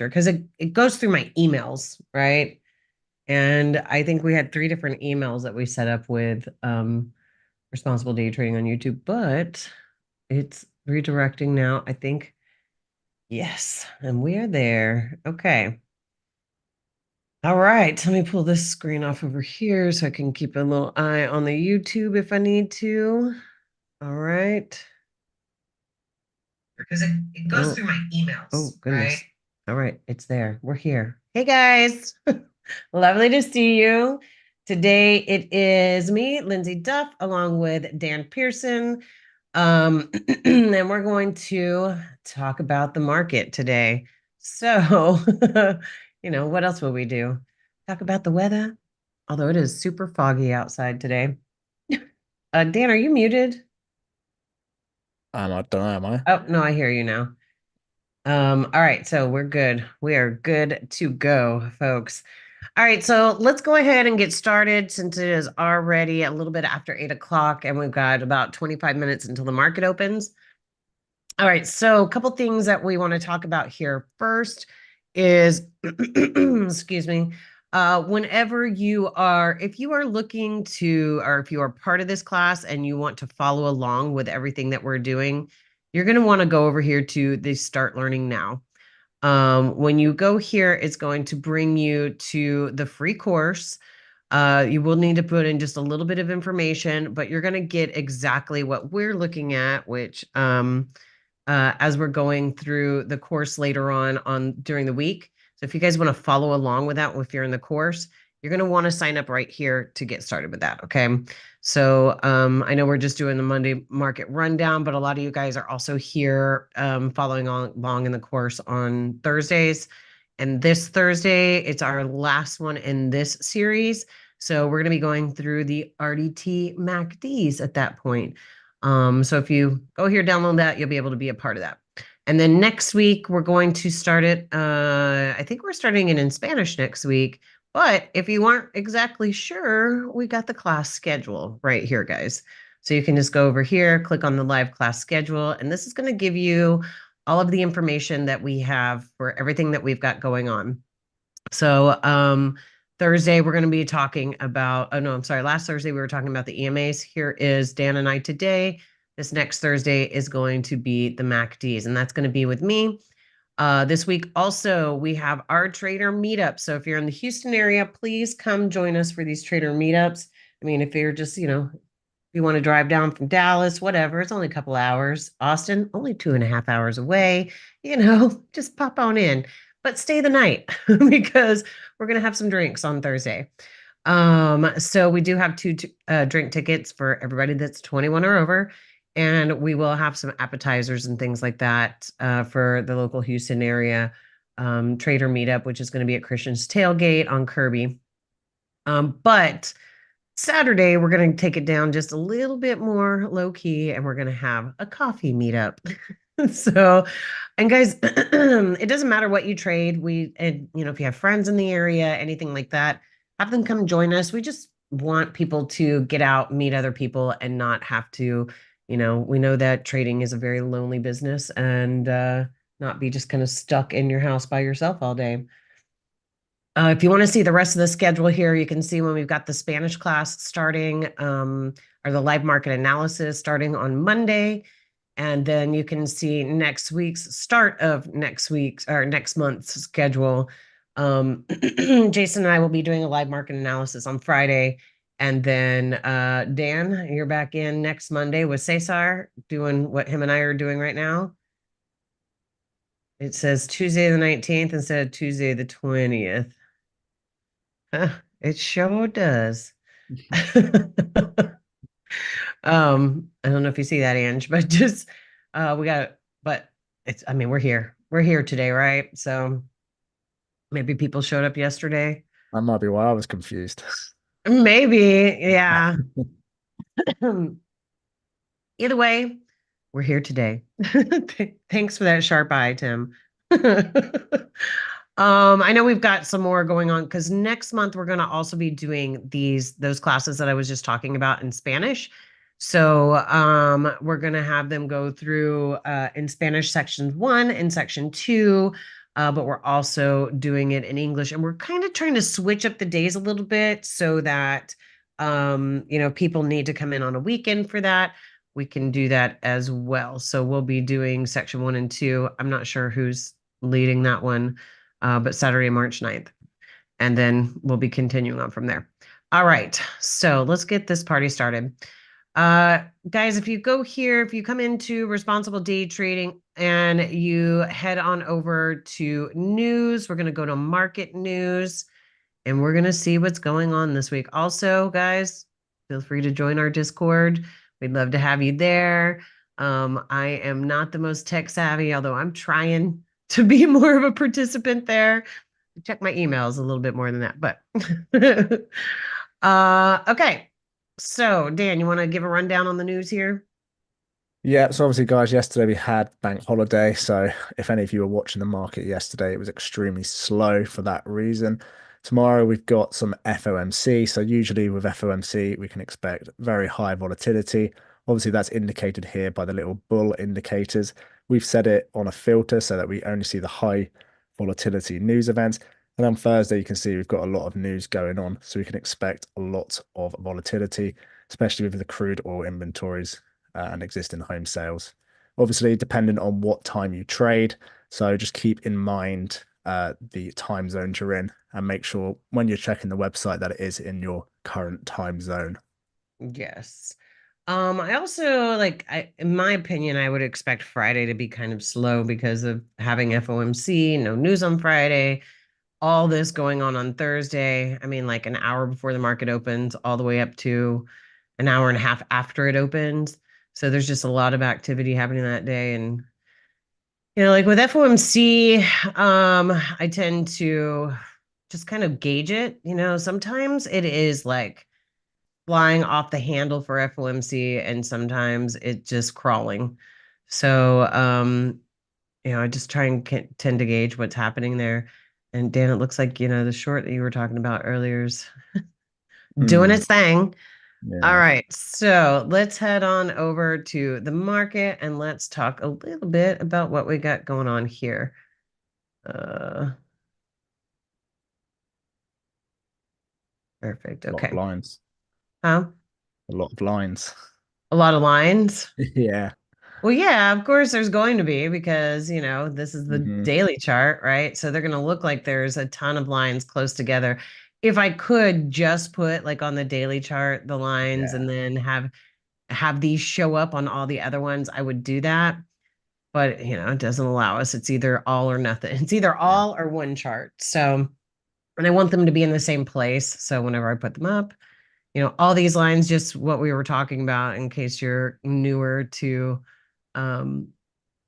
picture because it goes through my emails, right? And I think we had 3 different emails that we set up with responsible day trading on YouTube, but it's redirecting now. I think, yes, and we are there. Okay. All right, let me pull this screen off over here so I can keep a little eye on the YouTube if I need to. All right. Because it goes through my emails. Oh, goodness. Right? All right, it's there. We're here. Hey, guys. Lovely to see you. Today it is me, Lindsay Duff, along with Dan Pearson. And we're going to talk about the market today. So, what else will we do? Talk about the weather, although it is super foggy outside today. Dan, are you muted? I don't know, am I? Oh, no, I hear you now. All right, so we're good. We are good to go, folks. All right, so let's go ahead and get started since it is already a little bit after 8 o'clock and we've got about 25 minutes until the market opens. All right, so a couple things that we want to talk about here. First is, excuse me, whenever if you are looking to, or if you are part of this class and you want to follow along with everything that we're doing, you're going to want to go over here to the Start Learning Now. When you go here, it's going to bring you to the free course. You will need to put in just a little bit of information, but you're going to get exactly what we're looking at, which as we're going through the course later on during the week. So if you guys want to follow along with that, if you're in the course, you're going to want to sign up right here to get started with that. Okay. So I know we're just doing the Monday market rundown, but a lot of you guys are also here following along in the course on Thursdays. And this Thursday, it's our last one in this series. So we're going to be going through the RDT MACDs at that point. So if you go here, download that, you'll be able to be a part of that. And then next week, we're going to start it. I think we're starting it in Spanish next week. But if you aren't exactly sure, we got the class schedule right here, guys. So you can just go over here, click on the live class schedule, and this is going to give you all of the information that we have for everything that we've got going on. So Thursday, we're going to be talking about, oh no, I'm sorry. Last Thursday, we were talking about the EMAs. Here is Dan and I today. This next Thursday is going to be the MACDs, and that's going to be with me. This week also, we have our trader meetup. So if you're in the Houston area, please come join us for these trader meetups. I mean, if you're just, if you want to drive down from Dallas, whatever, it's only a couple hours. Austin, only 2.5 hours away. Just pop on in, but stay the night because we're going to have some drinks on Thursday. So we do have two drink tickets for everybody that's 21 or over. And we will have some appetizers and things like that for the local Houston area trader meetup, which is going to be at Christian's Tailgate on Kirby. But Saturday, we're going to take it down just a little bit more low key and we're going to have a coffee meetup. So, and guys, it doesn't matter what you trade. If you have friends in the area, anything like that, have them come join us. We just want people to get out, meet other people, and not have to, we know that trading is a very lonely business and not be just kind of stuck in your house by yourself all day. If you want to see the rest of the schedule here, you can see when we've got the Spanish class starting, or the live market analysis starting on Monday. And then you can see next month's schedule. Jason and I will be doing a live market analysis on Friday. And then Dan, you're back in next Monday with Cesar doing what him and I are doing right now. It says Tuesday the 19th instead of Tuesday the 20th. It sure does. I don't know if you see that, Ange, but just but we're here. We're here today, right? So maybe people showed up yesterday. That might be why I was confused. Maybe, yeah. Either way, we're here today. Thanks for that sharp eye, Tim. I know we've got some more going on because next month we're going to also be doing those classes that I was just talking about in Spanish. So we're going to have them go through in Spanish section 1 and section 2. but we're also doing it in English. And we're kind of trying to switch up the days a little bit so that, people need to come in on a weekend for that. We can do that as well. So we'll be doing section 1 and 2. I'm not sure who's leading that one, but Saturday, March 9th. And then we'll be continuing on from there. All right. So let's get this party started. Guys, if you go here, if you come into responsible day trading and you head on over to news, we're going to go to market news and we're going to see what's going on this week. Also, guys, feel free to join our Discord. We'd love to have you there. I am not the most tech savvy, although I'm trying to be more of a participant there. Check my emails a little bit more than that, but okay. So, Dan, you want to give a rundown on the news here? Yeah, so obviously, guys, yesterday we had bank holiday. So if any of you were watching the market yesterday, it was extremely slow for that reason. Tomorrow we've got some FOMC. So usually with FOMC, we can expect very high volatility. Obviously, that's indicated here by the little bull indicators. We've set it on a filter so that we only see the high volatility news events. And on Thursday, you can see we've got a lot of news going on. So we can expect a lot of volatility, especially with the crude oil inventories and existing home sales. Obviously, dependent on what time you trade. So just keep in mind the time zones you're in and make sure when you're checking the website that it is in your current time zone. Yes. I also in my opinion, I would expect Friday to be kind of slow because of having FOMC, no news on Friday, all this going on Thursday. I mean, like an hour before the market opens, all the way up to an hour and a half after it opens. So there's just a lot of activity happening that day. And, like with FOMC, I tend to just kind of gauge it. Sometimes it is like flying off the handle for FOMC, and sometimes it's just crawling. So, I just try and tend to gauge what's happening there. And Dan, it looks like, the short that you were talking about earlier is doing Mm, its thing. All yeah, right, so let's head on over to the market and let's talk a little bit about what we got going on here. Uh, Perfect. a lot of Okay. lines, Huh? a lot of lines. A lot of lines. Yeah. Well, yeah, of course there's going to be because, this is the Hmm. daily chart, right? So they're going to look like there's a ton of lines close together. If I could just put like on the daily chart the lines Yeah. and then have these show up on all the other ones, I would do that. But, it doesn't allow us. It's either all or nothing. It's either Yeah. all or one chart. So, and I want them to be in the same place. So whenever I put them up, all these lines, just what we were talking about in case you're newer to um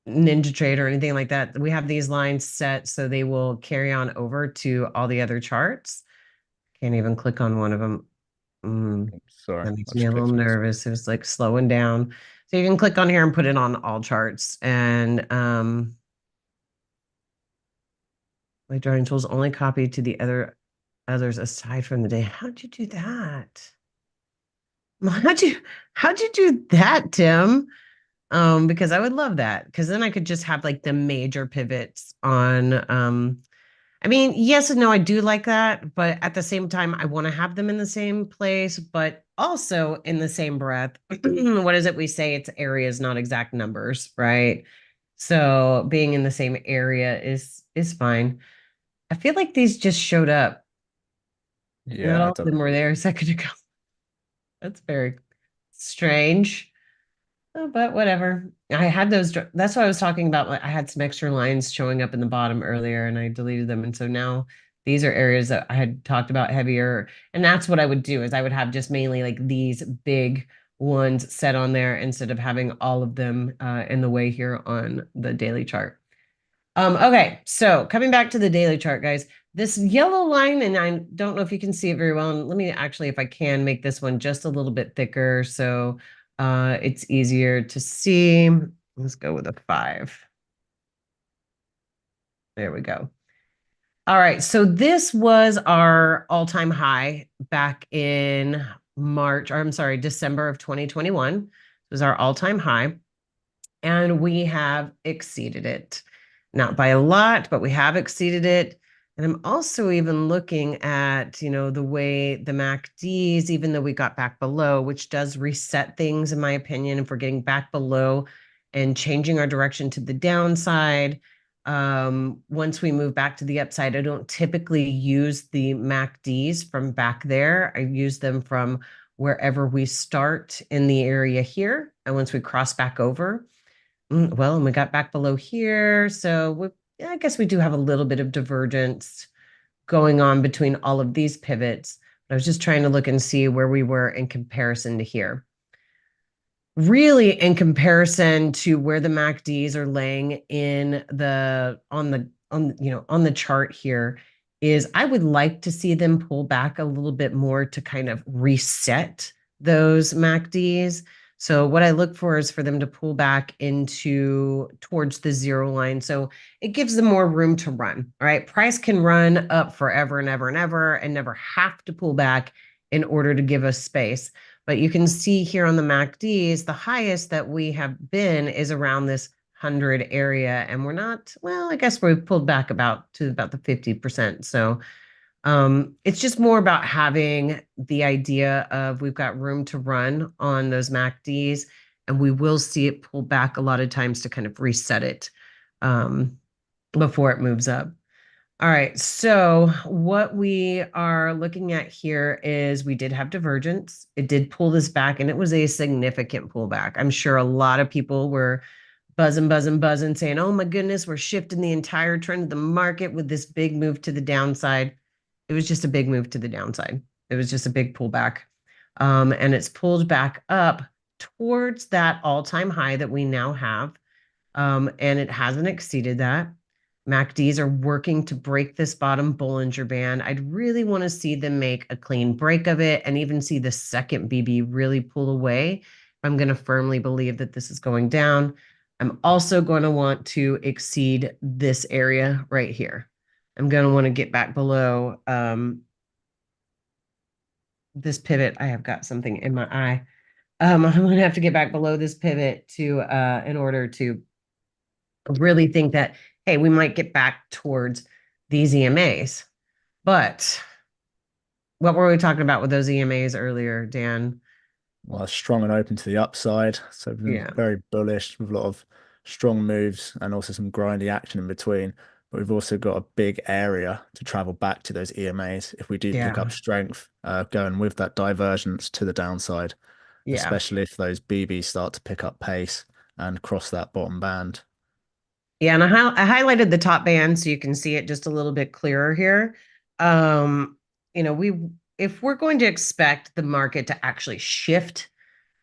Ninja Trade or anything like that. We have these lines set so they will carry on over to all the other charts. Can't even click on one of them. Sorry, That makes I me just a little clicked on this one. nervous. It was like slowing down. So you can click on here and put it on all charts. And my drawing tools only copy to the others aside from the day. How'd you do that? How'd you do that, Tim? Because I would love that. Because then I could just have like the major pivots on I mean, yes and no, I do like that, but at the same time, I want to have them in the same place, but also in the same breath. What is it we say? It's areas, not exact numbers, right? So being in the same area is fine. I feel like these just showed up. Not Yeah, all it of them doesn't. were there a second ago. That's very strange. Oh, but whatever. I had those. That's what I was talking about. Like, I had some extra lines showing up in the bottom earlier, and I deleted them. And so now these are areas that I had talked about heavier. And that's what I would do is I would have just mainly like these big ones set on there instead of having all of them in the way here on the daily chart. Okay, so coming back to the daily chart, guys, this yellow line, and I don't know if you can see it very well. And let me actually, if I can, make this one just a little bit thicker so it's easier to see. Let's go with a 5. There we go. All right, so this was our all-time high back in March, or I'm sorry, December of 2021. It was our all-time high, and we have exceeded it. not by a lot, but we have exceeded it. And I'm also even looking at, the way the MACDs, even though we got back below, which does reset things, in my opinion, if we're getting back below and changing our direction to the downside. Once we move back to the upside, I don't typically use the MACDs from back there. I use them from wherever we start in the area here. And once we cross back over, well, and we got back below here. So I guess we do have a little bit of divergence going on between all of these pivots. But I was just trying to look and see where we were in comparison to here. Really, in comparison to where the MACDs are laying in on the chart here, is I would like to see them pull back a little bit more to kind of reset those MACDs. So what I look for is for them to pull back into towards the zero line. So it gives them more room to run. All right. Price can run up forever and ever and ever and never have to pull back in order to give us space. But you can see here on the MACDs, the highest that we have been is around this 100 area. And we're not, well, I guess we've pulled back about the 50%. So it's just more about having the idea of we've got room to run on those MACDs, and we will see it pull back a lot of times to kind of reset it before it moves up. All right, so what we are looking at here is we did have divergence. It did pull this back, and it was a significant pullback. I'm sure a lot of people were buzzing, buzzing, buzzing, saying, oh my goodness, we're shifting the entire trend of the market with this big move to the downside. It was just a big move to the downside. It was just a big pullback. And it's pulled back up towards that all-time high that we now have. And it hasn't exceeded that. MACDs are working to break this bottom Bollinger Band. I'd really want to see them make a clean break of it and even see the second BB really pull away. I'm going to firmly believe that this is going down. I'm also going to want to exceed this area right here. I'm going to want to get back below this pivot. I have got something in my eye. I'm going to have to get back below this pivot to in order to really think that, hey, we might get back towards these EMAs. But what were we talking about with those EMAs earlier, Dan? Well, strong and open to the upside. So we've been Yeah. very bullish with a lot of strong moves and also some grindy action in between. But we've also got a big area to travel back to those EMAs if we do pick up Yeah. strength, going with that divergence to the downside, Yeah. especially if those BBs start to pick up pace and cross that bottom band. Yeah. And I highlighted the top band so you can see it just a little bit clearer here. Um, we if we're going to expect the market to actually shift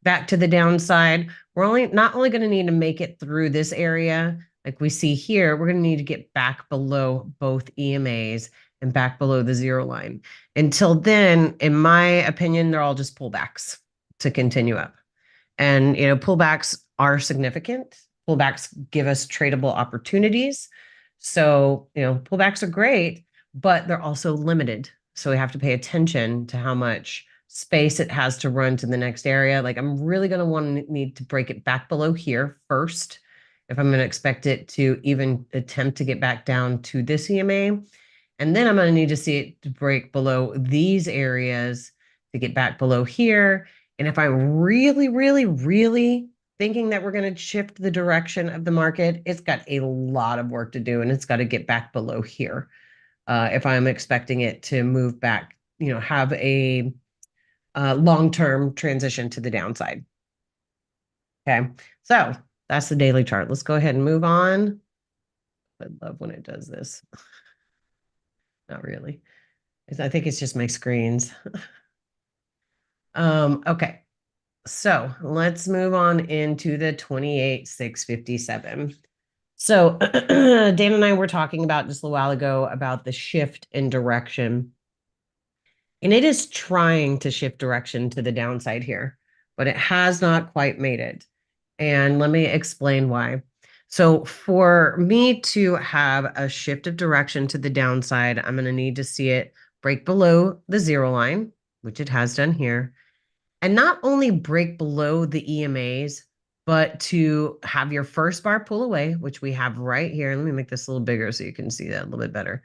back to the downside, we're not only going to need to make it through this area, like we see here, we're going to need to get back below both EMAs and back below the zero line. Until then, in my opinion, they're all just pullbacks to continue up. And pullbacks are significant. Pullbacks give us tradable opportunities. So, pullbacks are great, but they're also limited. So we have to pay attention to how much space it has to run to the next area. Like I'm really going to want to need to break it back below here first if I'm going to expect it to even attempt to get back down to this EMA. And then I'm going to need to see it to break below these areas to get back below here. And if I'm really, really, really thinking that we're going to shift the direction of the market, it's got a lot of work to do and it's got to get back below here. If I'm expecting it to move back, have a long-term transition to the downside. Okay, so that's the daily chart. Let's go ahead and move on. I love when it does this. Not really. I think it's just my screens. Okay, so let's move on into the 28,657. So Dan and I were talking about just a while ago about the shift in direction. And it is trying to shift direction to the downside here, but it has not quite made it. And let me explain why. So for me to have a shift of direction to the downside, I'm going to need to see it break below the zero line, which it has done here, and not only break below the EMAs, but to have your first bar pull away, which we have right here. Let me make this a little bigger so you can see that a little bit better.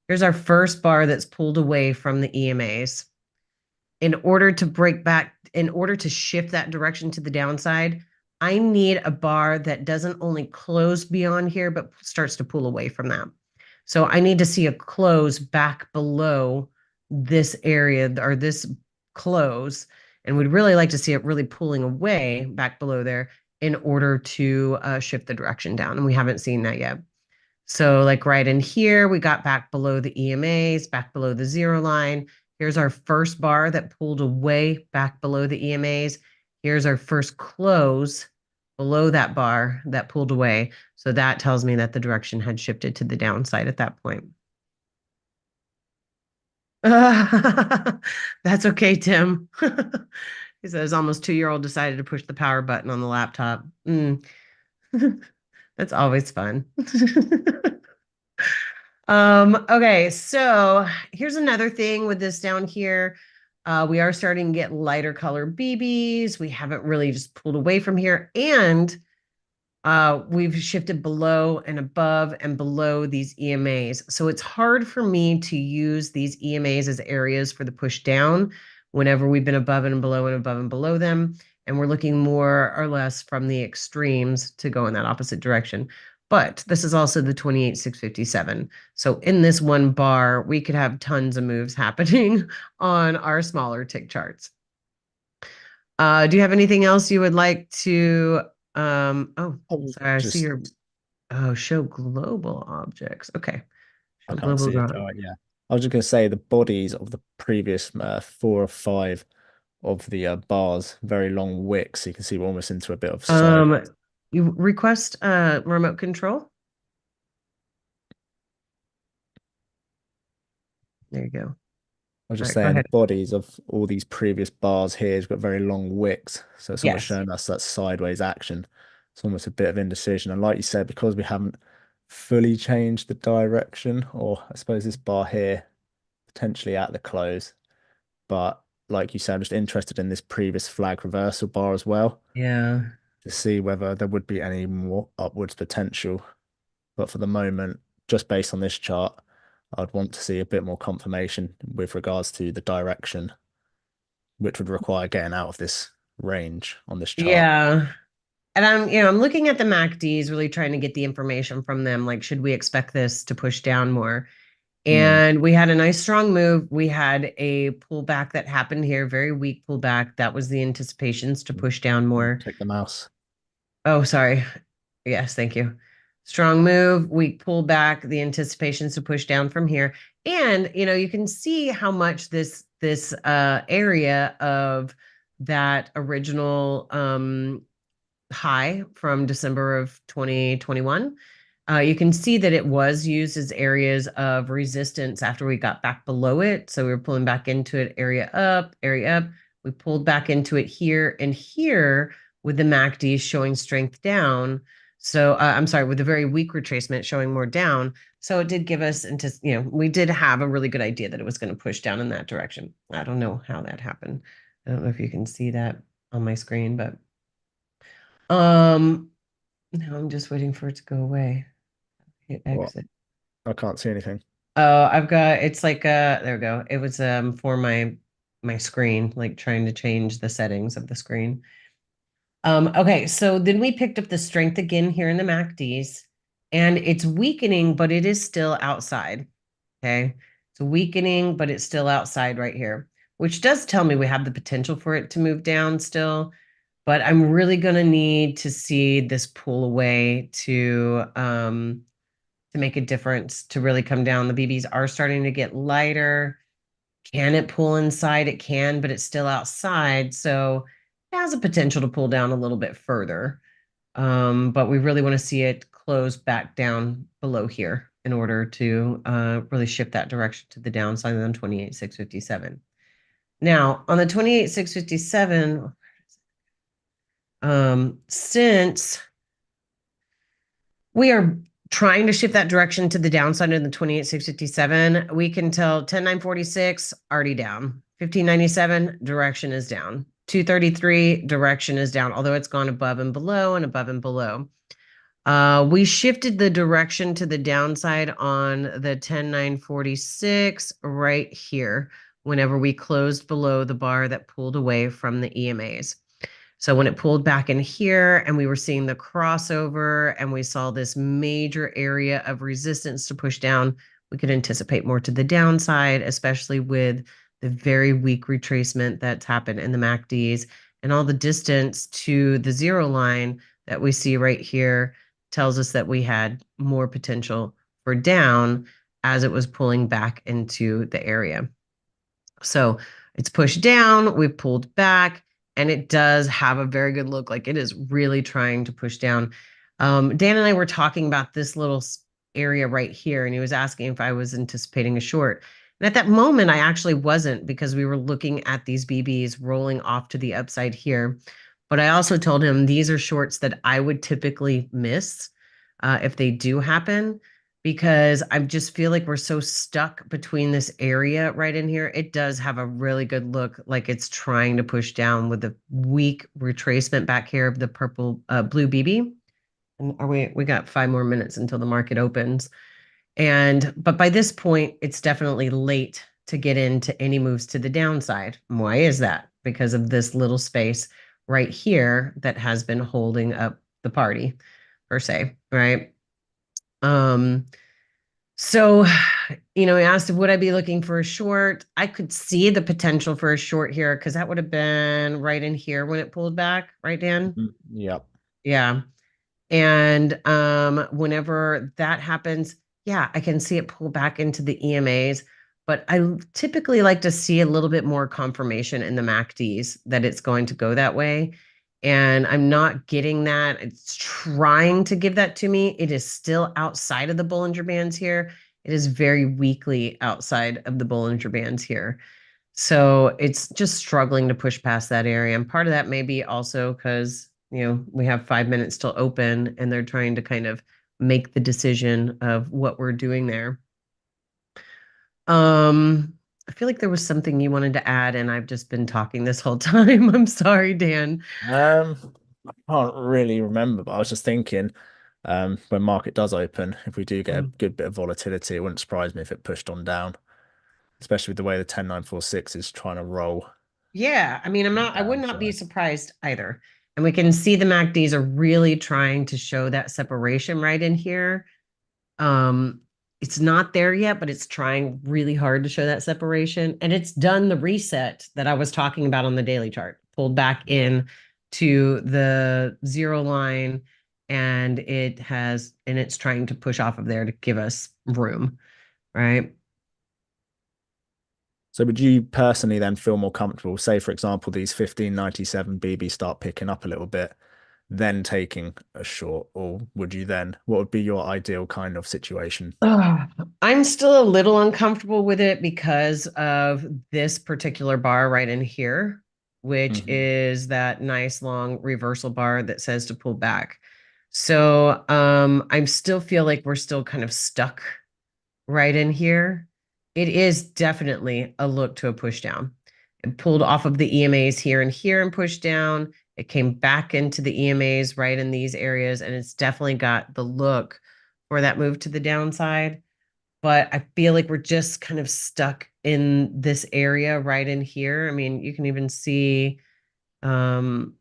Here's our first bar that's pulled away from the EMAs. In order to break back, in order to shift that direction to the downside, I need a bar that doesn't only close beyond here, but starts to pull away from that. So I need to see a close back below this area or this close. And we'd really like to see it really pulling away back below there in order to shift the direction down. And we haven't seen that yet. So like right in here, we got back below the EMAs, back below the zero line. Here's our first bar that pulled away back below the EMAs. Here's our first close below that bar that pulled away. So that tells me that the direction had shifted to the downside at that point. That's okay, Tim. He says almost 2-year-old decided to push the power button on the laptop. That's always fun. Okay, so here's another thing with this down here. We are starting to get lighter color BBs. We haven't really just pulled away from here. And we've shifted below and above and below these EMAs. So it's hard for me to use these EMAs as areas for the push down whenever we've been above and below and above and below them. And we're looking more or less from the extremes to go in that opposite direction. But this is also the 28,657. So in this one bar, we could have tons of moves happening on our smaller tick charts. Do you have anything else you would like to oh, I was sorry, I see just your show global objects. Okay. I Show can't global see it. Yeah. I was just going to say the bodies of the previous 4 or 5 of the bars, very long wicks. So you can see we're almost into a bit of side. You request remote control. There you go. I was All just right, go saying the ahead. bodies of all these previous bars here has got very long wicks. So it's almost Yes. showing us that sideways action. It's almost a bit of indecision. And like you said, because we haven't fully changed the direction, or I suppose this bar here, potentially at the close. But like you said, I'm just interested in this previous flag reversal bar as well Yeah. to see whether there would be any more upwards potential. But for the moment, just based on this chart, I'd want to see a bit more confirmation with regards to the direction, which would require getting out of this range on this chart. Yeah. And I'm looking at the MACDs, really trying to get the information from them. Like, should we expect this to push down more? Mm, And we had a nice strong move. We had a pullback that happened here, very weak pullback. That was the anticipations to push down more. take the mouse. Oh, sorry. Yes, thank you. Strong move, weak pullback, the anticipations to push down from here. And you can see how much this area of that original high from December of 2021. You can see that it was used as areas of resistance after we got back below it. So we were pulling back into it, area up, area up. We pulled back into it here and here with the MACD showing strength down. So I'm sorry, with a very weak retracement showing more down. So it did give us into, we did have a really good idea that it was going to push down in that direction. I don't know how that happened. I don't know if you can see that on my screen, but now I'm just waiting for it to go away. Hit What? exit. I can't see anything. Oh, I've got it's like there we go. It was for my screen, like trying to change the settings of the screen. Okay, so then we picked up the strength again here in the MACDs, and it's weakening, but it is still outside. Okay. It's weakening, but it's still outside right here, which does tell me we have the potential for it to move down still. But I'm really going to need to see this pull away to make a difference, to really come down. The BBs are starting to get lighter. Can it pull inside? It can, but it's still outside. So it has a potential to pull down a little bit further. But we really want to see it close back down below here in order to really shift that direction to the downside on 28,657. Now, on the 28,657, since we are trying to shift that direction to the downside in the 28,657, we can tell 10,946 already down. 1597 direction is down. 233 direction is down, although it's gone above and below and above and below. We shifted the direction to the downside on the 10,946 right here whenever we closed below the bar that pulled away from the EMAs. So when it pulled back in here and we were seeing the crossover and we saw this major area of resistance to push down, we could anticipate more to the downside, especially with the very weak retracement that's happened in the MACDs, and all the distance to the zero line that we see right here tells us that we had more potential for down as it was pulling back into the area. So it's pushed down, we've pulled back, and it does have a very good look. Like it is really trying to push down. Dan and I were talking about this little area right here, and he was asking if I was anticipating a short. And at that moment, I actually wasn't, because we were looking at these BBs rolling off to the upside here. But I also told him these are shorts that I would typically miss if they do happen, because I just feel like we're so stuck between this area right in here. It does have a really good look, like it's trying to push down with the weak retracement back here of the purple blue BB. And are we got 5 more minutes until the market opens. But by this point, it's definitely late to get into any moves to the downside. Why is that? Because of this little space right here that has been holding up the party, per se, right? Um, so, he asked if would I be looking for a short. I could see the potential for a short here because that would have been right in here when it pulled back, right, Dan? Mhm. Yep. Yeah. And whenever that happens, yeah, I can see it pull back into the EMAs. But I typically like to see a little bit more confirmation in the MACDs that it's going to go that way. And I'm not getting that. It's trying to give that to me. It is still outside of the Bollinger Bands here. It is very weakly outside of the Bollinger Bands here. So it's just struggling to push past that area. And part of that may be also because, we have 5 minutes till open and they're trying to kind of make the decision of what we're doing there. I feel like there was something you wanted to add, and I've just been talking this whole time. I'm sorry, Dan. I can't really remember, but I was just thinking, when market does open, if we do get a Mm. good bit of volatility, it wouldn't surprise me if it pushed on down, especially with the way the 10946 is trying to roll Yeah, I mean, I would not be downside. surprised either. And we can see the MACDs are really trying to show that separation right in here. Um, it's not there yet, but it's trying really hard to show that separation. And it's done the reset that I was talking about on the daily chart, pulled back in to the zero line, and it's trying to push off of there to give us room, right? So would you personally then feel more comfortable, say for example, these 1597 BB start picking up a little bit, then taking a short, or would you then, what would be your ideal kind of situation? Ugh, I'm still a little uncomfortable with it because of this particular bar right in here, which Hmm. is that nice long reversal bar that says to pull back. So I still feel like we're still kind of stuck right in here. It is definitely a look to a push down. It pulled off of the EMAs here and here and pushed down. It came back into the EMAs right in these areas, and it's definitely got the look for that move to the downside. But I feel like we're just kind of stuck in this area right in here. I mean, you can even see, um,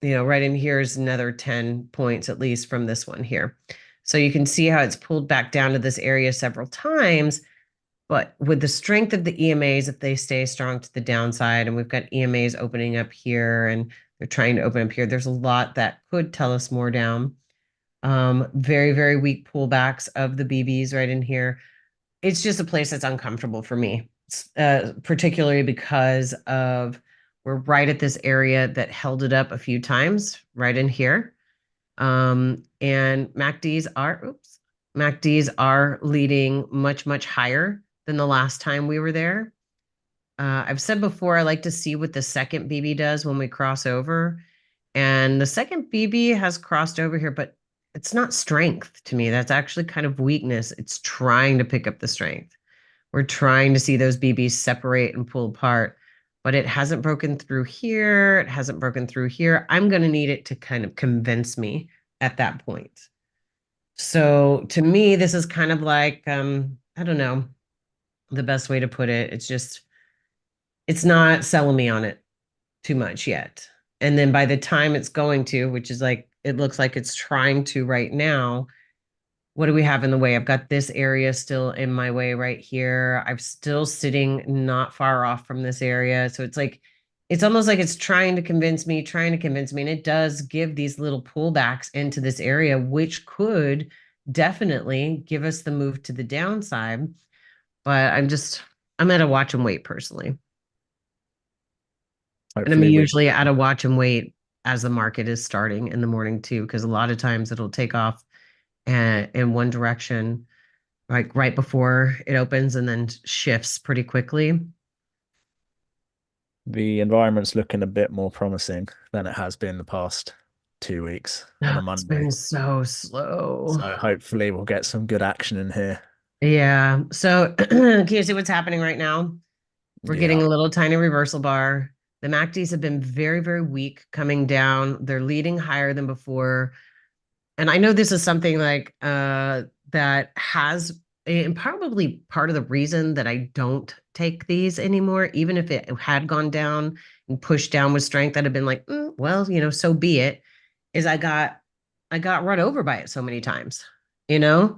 right in here is another 10 points at least from this one here. So you can see how it's pulled back down to this area several times. But with the strength of the EMAs, if they stay strong to the downside, and we've got EMAs opening up here and they're trying to open up here, there's a lot that could tell us more down. Very, very weak pullbacks of the BBs right in here. It's just a place that's uncomfortable for me, particularly because of we're right at this area that held it up a few times right in here. And MACDs are leading much, much higher than the last time we were there. I've said before, I like to see what the second BB does when we cross over. And the second BB has crossed over here, but it's not strength to me. That's actually kind of weakness. It's trying to pick up the strength. We're trying to see those BBs separate and pull apart. but it hasn't broken through here. It hasn't broken through here. I'm going to need it to kind of convince me at that point. So to me, this is kind of like, I don't know the best way to put it. It's just, it's not selling me on it too much yet. And then by the time it's going to, which is like, it looks like it's trying to right now, what do we have in the way? I've got this area still in my way right here. I'm still sitting not far off from this area. So it's like, it's almost like it's trying to convince me, trying to convince me. And it does give these little pullbacks into this area, which could definitely give us the move to the downside. But I'm at a watch and wait personally. And I'm Hopefully we usually at a watch and wait as the market is starting in the morning too, because a lot of times it'll take off in one direction, like right before it opens and then shifts pretty quickly. the environment's looking a bit more promising than it has been the past 2 weeks on a It's Monday. been so slow. So hopefully we'll get some good action in here. Yeah. So can you see what's happening right now? We're Yeah. getting a little tiny reversal bar. The MACDs have been very, very weak coming down. They're leading higher than before. And I know this is something like that has and probably part of the reason that I don't take these anymore, even if it had gone down and pushed down with strength, I'd have been like, well, so be it. Is I got run over by it so many times, you know?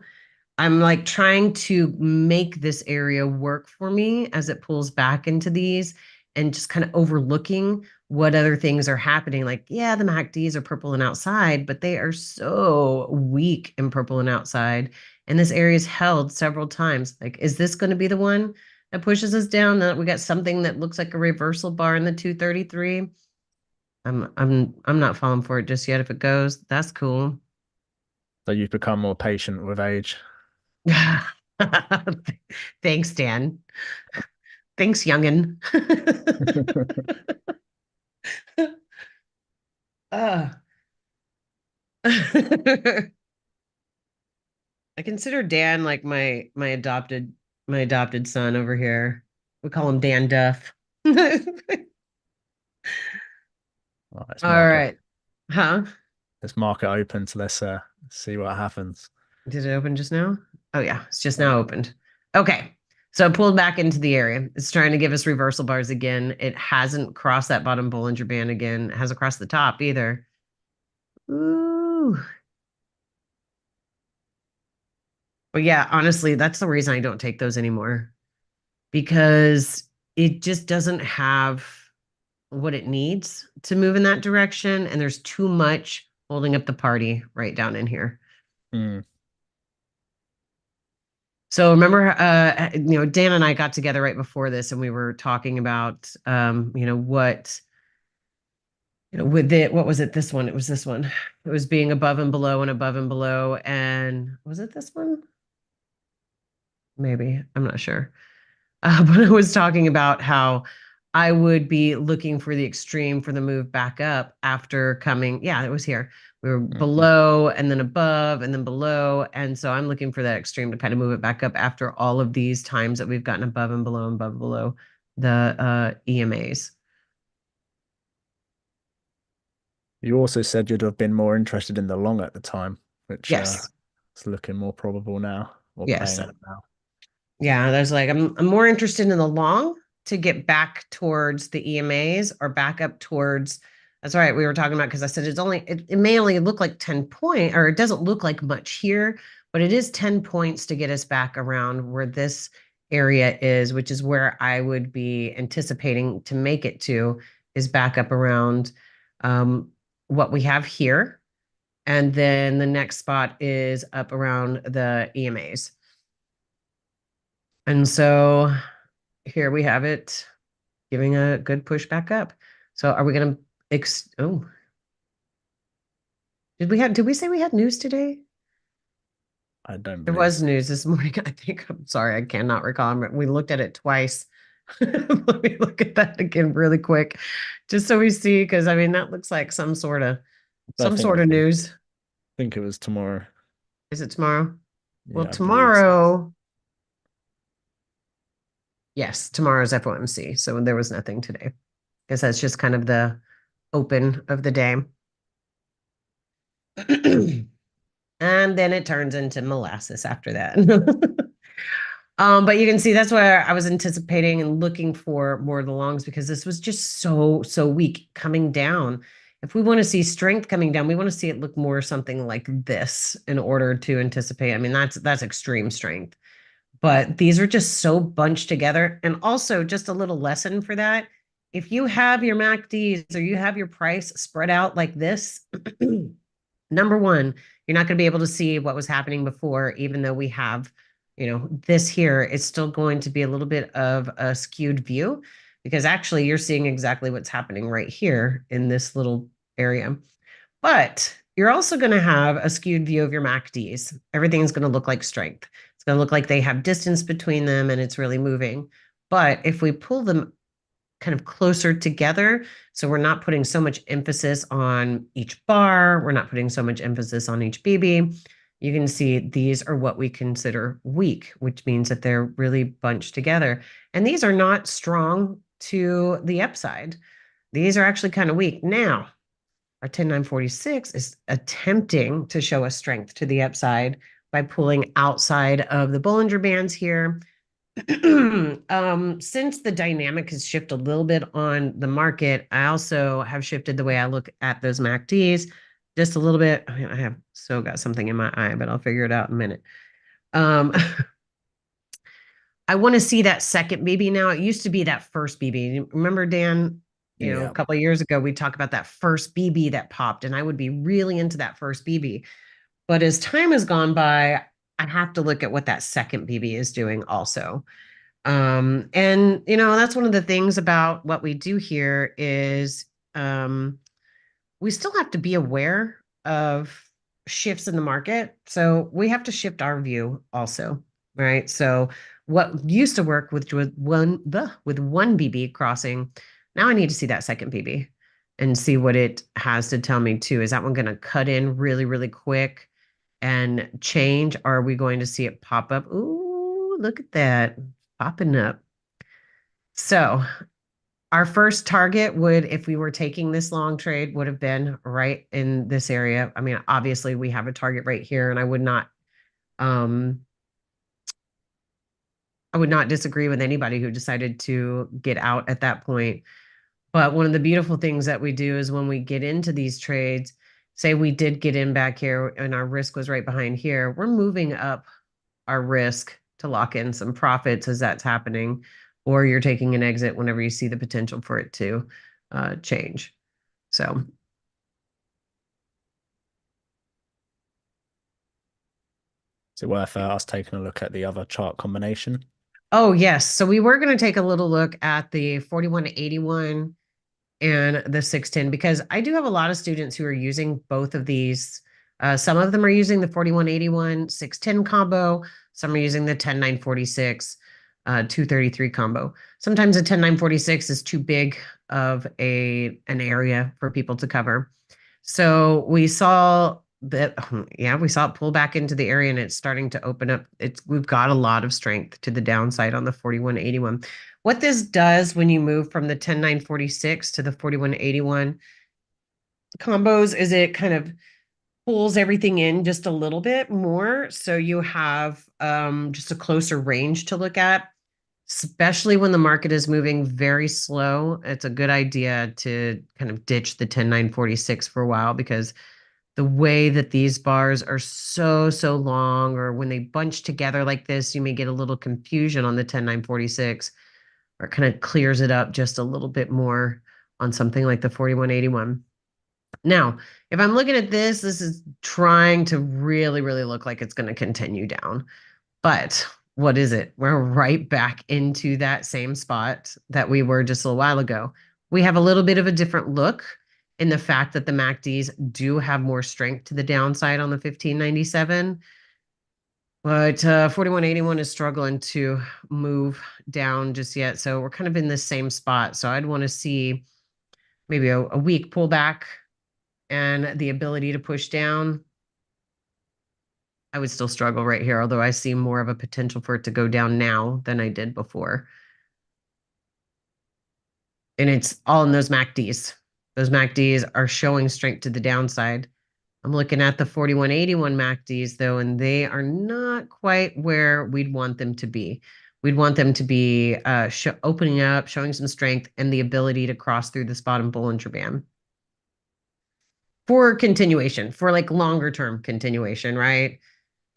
I'm like trying to make this area work for me as it pulls back into these and just kind of overlooking what other things are happening. Like, yeah, the MACDs are purple and outside, but they are so weak in purple and outside. And this area is held several times. Like, is this going to be the one that pushes us down? That we got something that looks like a reversal bar in the 233. I'm not falling for it just yet. If it goes, that's cool. So you've become more patient with age. Thanks, Dan. Thanks, youngin. uh. I consider Dan like my adopted son over here. We call him Dan Duff. All Right, right. Huh? let's mark it open. So let's see what happens. Did it open just now? Oh yeah, it's just now opened. Okay. So it pulled back into the area. It's trying to give us reversal bars again. It hasn't crossed that bottom Bollinger Band again. It hasn't crossed the top either. Ooh. But yeah, honestly, that's the reason I don't take those anymore because it just doesn't have what it needs to move in that direction. And there's too much holding up the party right down in here. Hmm. So remember, Dan and I got together right before this and we were talking about, with it, what was it? This one, it was this one. It was being above and below and above and below. And was it this one? Maybe, I'm not sure. But I was talking about how I would be looking for the extreme for the move back up after coming. Yeah, it was here. We were Mhm. below and then above and then below. And so I'm looking for that extreme to kind of move it back up after all of these times that we've gotten above and above and below the EMAs. You also said you'd have been more interested in the long at the time, which Yes. is looking more probable now or Yes. playing out now. Yeah, there's like I'm more interested in the long to get back towards the EMAs or back up towards. That's right. We were talking about because I said it may only look like 10 point or it doesn't look like much here, but it is 10 points to get us back around where this area is, which is where I would be anticipating to make it to is back up around what we have here. And then the next spot is up around the EMAs. And so here we have it giving a good push back up. So are we going to oh, did we say we had news today? I don't There believe was so. news this morning. I think I'm sorry, I cannot recall. We looked at it twice. Let me look at that again really quick, just so we see, because I mean that looks like some sort of I news. think it was tomorrow. Is it tomorrow? Well, Yeah, I believe so. tomorrow Yes, tomorrow's FOMC. So there was nothing today because that's just kind of the open of the day. And then it turns into molasses after that. But you can see that's where I was anticipating and looking for more of the longs because this was just so weak coming down. If we want to see strength coming down, we want to see it look more something like this in order to anticipate. I mean, that's extreme strength. But these are just so bunched together. And also, just a little lesson for that. If you have your MACDs or you have your price spread out like this, number one, you're not going to be able to see what was happening before, even though we have, this here. It's still going to be a little bit of a skewed view because actually you're seeing exactly what's happening right here in this little area. But you're also going to have a skewed view of your MACDs. Everything's going to look like strength. It's going to look like they have distance between them and it's really moving. But if we pull them kind of closer together, so we're not putting so much emphasis on each bar, we're not putting so much emphasis on each BB, you can see these are what we consider weak, which means that they're really bunched together. And these are not strong to the upside. These are actually kind of weak. Now, our 10946 is attempting to show us strength to the upside by pulling outside of the Bollinger Bands here. Since the dynamic has shifted a little bit on the market, I also have shifted the way I look at those MACDs just a little bit. I mean, I have so got something in my eye, but I'll figure it out in a minute. Um, I want to see that second BB now. It used to be that first BB. Remember, Dan, a Yeah. couple of years ago, we talked about that first BB that popped, and I would be really into that first BB. But as time has gone by, I have to look at what that second BB is doing also. And that's one of the things about what we do here is we still have to be aware of shifts in the market. So we have to shift our view also, right? So what used to work with one BB crossing, now I need to see that second BB and see what it has to tell me too. Is that one going to cut in really, really quick and change? Or are we going to see it pop up? Ooh, look at that popping up. So our first target would, if we were taking this long trade, would have been right in this area. I mean, obviously we have a target right here, and um, I would not disagree with anybody who decided to get out at that point. But one of the beautiful things that we do is when we get into these trades, say we did get in back here and our risk was right behind here, we're moving up our risk to lock in some profits as that's happening, or you're taking an exit whenever you see the potential for it to change. So, Is it worth us taking a look at the other chart combination? oh, yes. So we were going to take a little look at the 4181 and the 610 because I do have a lot of students who are using both of these. Some of them are using the 4181 610 combo. Some are using the 10946 233 combo. Sometimes the 10946 is too big of an area for people to cover. So we saw that, yeah, we saw it pull back into the area and it's starting to open up. We've got a lot of strength to the downside on the 4181. What this does when you move from the 10946 to the 4181 combos is it kind of pulls everything in just a little bit more. So you have just a closer range to look at, especially when the market is moving very slow. It's a good idea to kind of ditch the 10946 for a while because the way that these bars are so long, or when they bunch together like this, you may get a little confusion on the 10946, or it kind of clears it up just a little bit more on something like the 4181. Now, if I'm looking at this is trying to really look like it's going to continue down. But what is it? We're right back into that same spot that we were just a little while ago. We have a little bit of a different look in the fact that the MACDs do have more strength to the downside on the 1597. But 4181 is struggling to move down just yet. So we're kind of in the same spot. So I'd want to see maybe a weak pullback and the ability to push down. I would still struggle right here, although I see more of a potential for it to go down now than I did before. And it's all in those MACDs. Those MACDs are showing strength to the downside. I'm looking at the 4181 MACDs though, and they are not quite where we'd want them to be. We'd want them to be opening up, showing some strength, and the ability to cross through this bottom Bollinger Band for continuation, for like longer term continuation, right?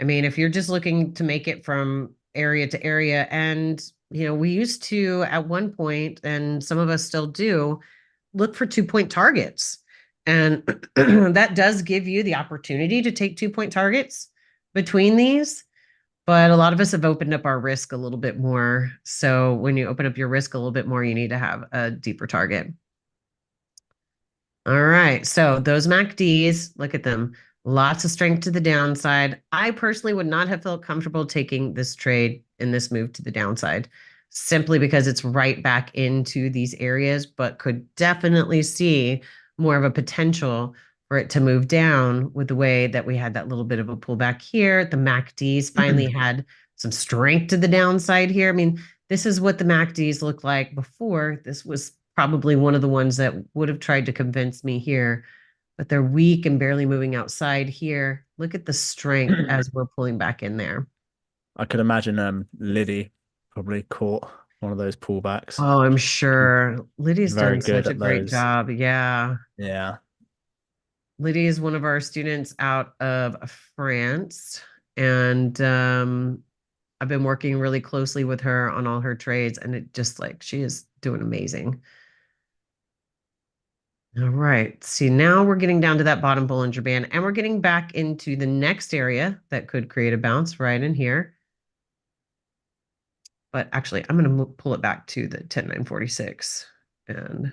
I mean, if you're just looking to make it from area to area, and we used to at one point, and some of us still do, look for 2 point targets. And that does give you the opportunity to take 2 point targets between these. But a lot of us have opened up our risk a little bit more. So when you open up your risk a little bit more, you need to have a deeper target. All right. So those MACDs, look at them. Lots of strength to the downside. I personally would not have felt comfortable taking this trade in this move to the downside simply because it's right back into these areas, but could definitely see more of a potential for it to move down with the way that we had that little bit of a pullback here. The MACDs finally had some strength to the downside here. I mean, this is what the MACDs looked like before. This was probably one of the ones that would have tried to convince me here, but they're weak and barely moving outside here. Look at the strength as we're pulling back in there. I could imagine Liddy probably caught one of those pullbacks. Oh, I'm She's sure Lydia's very done good such a at great those. job. Yeah. Yeah. Lydia is one of our students out of France. And I've been working really closely with her on all her trades. And it just like she is doing amazing. All right. See, now we're getting down to that bottom Bollinger Band and we're getting back into the next area that could create a bounce right in here. But actually, I'm going to pull it back to the 10946 and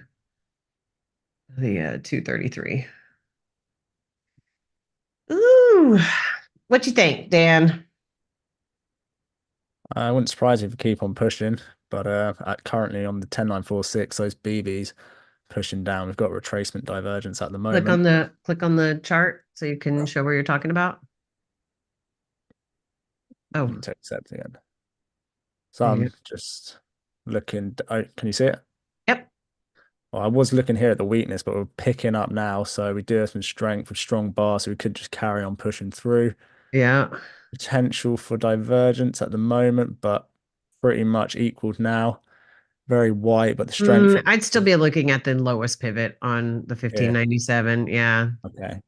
the 233. Ooh, what you think, Dan? I wouldn't surprise you if we keep on pushing, but currently on the 10946, those BBs pushing down. We've got retracement divergence at the moment. Click on the chart so you can show where you're talking about. Let Oh, me take a step again. So there you I'm go. just looking. Oh, can you see it? Yep. Well, I was looking here at the weakness, but we're picking up now. So we do have some strength with strong bars, so we could just carry on pushing through. Yeah. Potential for divergence at the moment, but pretty much equaled now. Very white, but the strength I'd still be looking at the lowest pivot on the here. 1597. Yeah. Okay.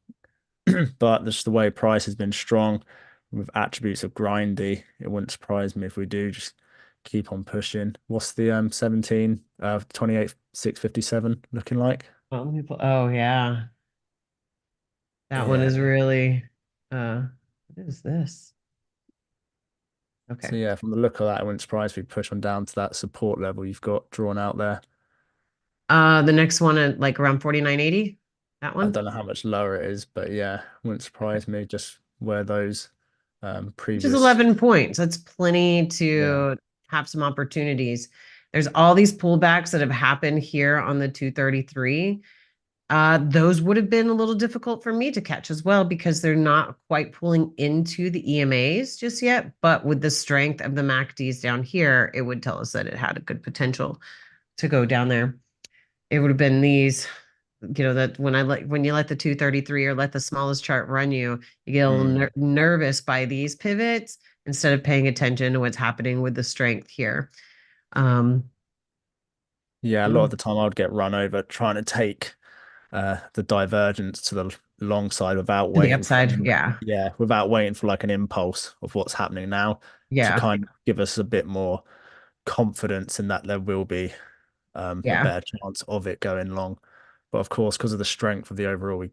But just the way price has been strong with attributes of grindy, it wouldn't surprise me if we do just keep on pushing. What's the 17 28 657 looking like? Well, oh yeah. That one Yeah. is really what is this? So Okay. yeah, from the look of that, it wouldn't surprise if we push on down to that support level you've got drawn out there. The next one at like around 4980. That I one. don't know how much lower it is, but yeah, wouldn't Okay. surprise me just where those Which is previous 11 points. That's plenty yeah. to have some opportunities. There's all these pullbacks that have happened here on the 233. Those would have been a little difficult for me to catch as well because they're not quite pulling into the EMAs just yet. But with the strength of the MACDs down here, it would tell us that it had a good potential to go down there. It would have been these, that when you let the 233 or let the smallest chart run you, you get a little Mm. nervous by these pivots instead of paying attention to what's happening with the strength here. Um, Yeah, a lot of mm, the time I would get run over trying to take the divergence to the long side without to the waiting for upside, yeah, without waiting for like an impulse of what's happening now to yeah, kind of give us a bit more confidence in that there will be a yeah. better chance of it going long. But of course, because of the strength of the overall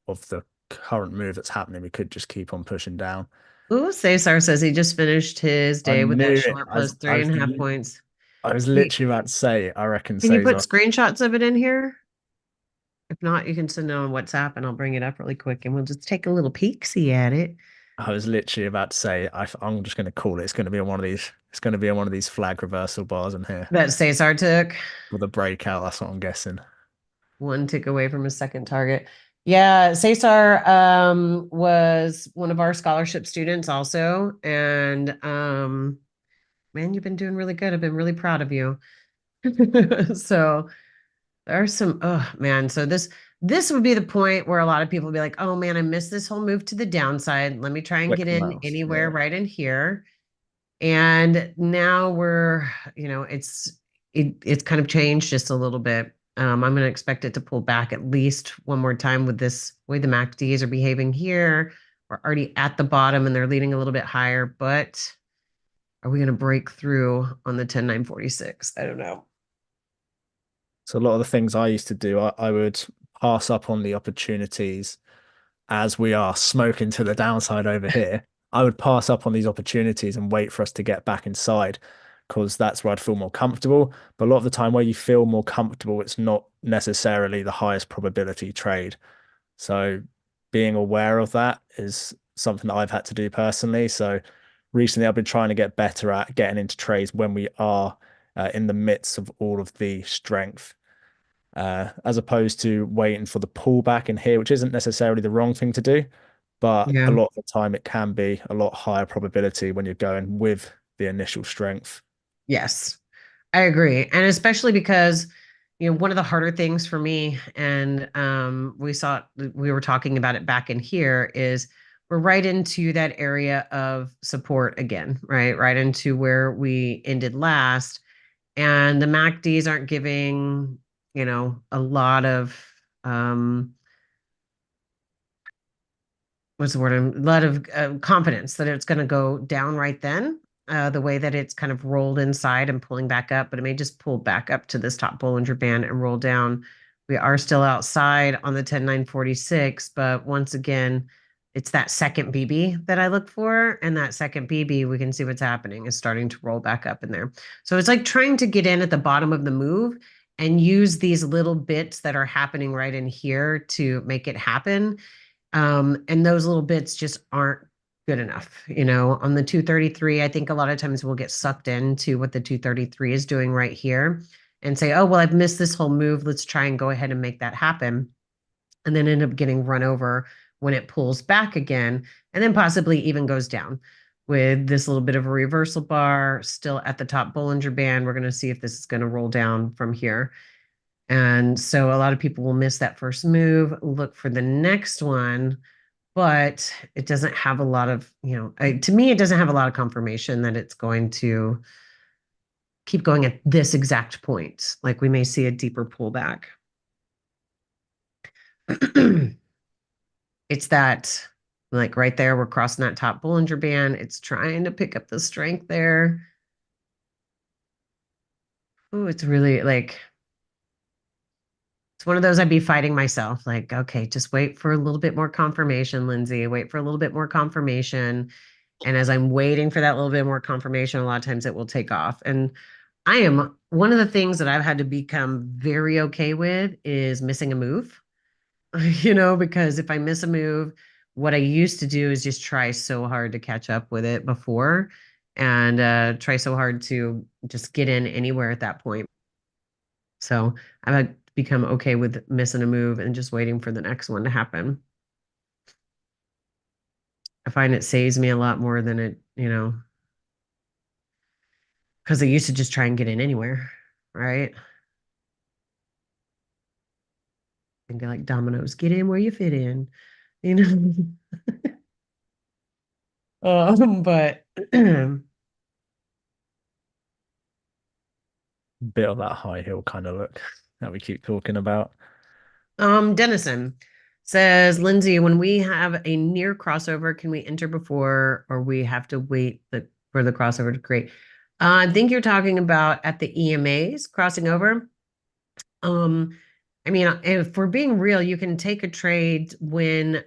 of the current move that's happening, we could just keep on pushing down. Ooh, Cesar says he just finished his I day with that knew it. short plus three and a half points. I was Can literally about to say, I reckon you put Cesar. screenshots of it in here? If not, you can send it on WhatsApp and I'll bring it up really quick and we'll just take a little peek see at it. I was literally about to say, I'm just going to call it. It's going to be on one of these. It's going to be on one of these flag reversal bars in here That Cesar took with a breakout. That's what I'm guessing. one tick away from his second target. Yeah, Cesar was one of our scholarship students also. And man, you've been doing really good. I've been really proud of you. So There are some, oh man. So this would be the point where a lot of people would be like, oh man, I missed this whole move to the downside. Let me try and get Click in mouse. anywhere Yeah. right in here. And now we're, it's kind of changed just a little bit. I'm going to expect it to pull back at least one more time with this way the MACDs are behaving here. We're already at the bottom and they're leading a little bit higher, but are we going to break through on the 10946? I don't know. So a lot of the things I used to do, I would pass up on the opportunities as we are smoking to the downside over here. I would pass up on these opportunities and wait for us to get back inside because that's where I'd feel more comfortable. But a lot of the time, where you feel more comfortable, it's not necessarily the highest probability trade. So being aware of that is something that I've had to do personally. So recently, I've been trying to get better at getting into trades when we are in the midst of all of the strength as opposed to waiting for the pullback in here, which isn't necessarily the wrong thing to do, but a Yeah. lot of the time it can be a lot higher probability when you're going with the initial strength. Yes. I agree. And especially because, one of the harder things for me, and we were talking about it back in here, is we're right into that area of support again, right? Right into where we ended last. And the MACDs aren't giving, a lot of um what's the word? A lot of confidence that it's going to go down right then. The way that it's kind of rolled inside and pulling back up, but it may just pull back up to this top Bollinger Band and roll down. We are still outside on the 10946, but once again, it's that second BB that I look for. And that second BB, we can see what's happening, is starting to roll back up in there. So it's like trying to get in at the bottom of the move and use these little bits that are happening right in here to make it happen, and those little bits just aren't good enough. On the 233, I think a lot of times we'll get sucked into what the 233 is doing right here and say, oh, well, I've missed this whole move. Let's try and go ahead and make that happen. And then end up getting run over when it pulls back again, and then possibly even goes down with this little bit of a reversal bar still at the top Bollinger Band. We're going to see if this is going to roll down from here. And so a lot of people will miss that first move, look for the next one, but it doesn't have a lot of, to me, it doesn't have a lot of confirmation that it's going to keep going at this exact point. Like we may see a deeper pullback. It's that, like right there, we're crossing that top Bollinger Band. It's trying to pick up the strength there. Oh, it's really like, it's one of those I'd be fighting myself. Like, okay, just wait for a little bit more confirmation, Lindsay. Wait for a little bit more confirmation. And as I'm waiting for that little bit more confirmation, a lot of times it will take off. And I am one of the things that I've had to become very okay with is missing a move, because if I miss a move, what I used to do is just try so hard to catch up with it before and try so hard to just get in anywhere at that point. So I've become okay with missing a move and just waiting for the next one to happen. I find it saves me a lot more than because I used to just try and get in anywhere, right? And be like dominoes, get in where you fit in, you know. But Bit of that high hill kind of look that we keep talking about. Dennison says, Lindsay, when we have a near crossover, can we enter before or we have to wait for the crossover to create? I think you're talking about at the EMAs crossing over. Um, I mean, if we're being real, you can take a trade when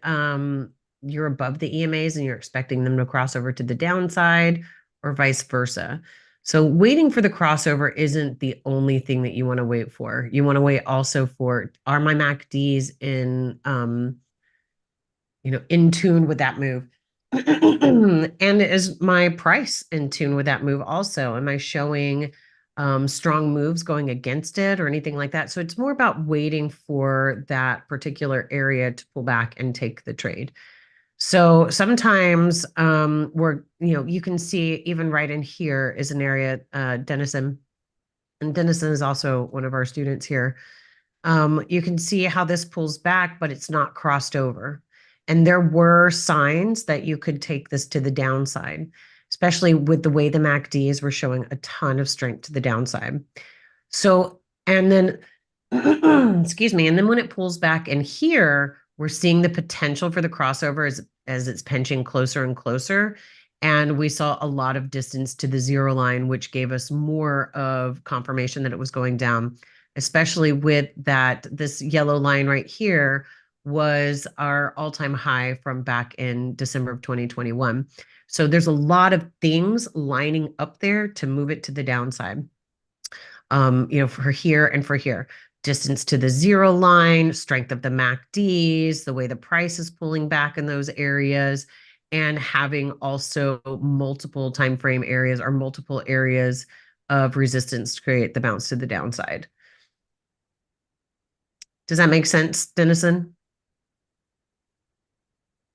you're above the EMAs and you're expecting them to cross over to the downside or vice versa. So waiting for the crossover isn't the only thing that you want to wait for. You want to wait also for, are my MACDs in tune with that move? And is my price in tune with that move also? Am I showing strong moves going against it or anything like that? So it's more about waiting for that particular area to pull back and take the trade. So sometimes you can see even right in here is an area, Denison. And Denison is also one of our students here. You can see how this pulls back, but it's not crossed over. And there were signs that you could take this to the downside, especially with the way the MACDs were showing a ton of strength to the downside. So, and then, excuse me, and then when it pulls back in here, we're seeing the potential for the crossover as it's pinching closer and closer. And we saw a lot of distance to the zero line, which gave us more of confirmation that it was going down, especially with that this yellow line right here was our all-time high from back in December of 2021. So there's a lot of things lining up there to move it to the downside. For here and for here. Distance to the zero line, strength of the MACDs, the way the price is pulling back in those areas, and having also multiple time frame areas or multiple areas of resistance to create the bounce to the downside. Does that make sense, Dennison?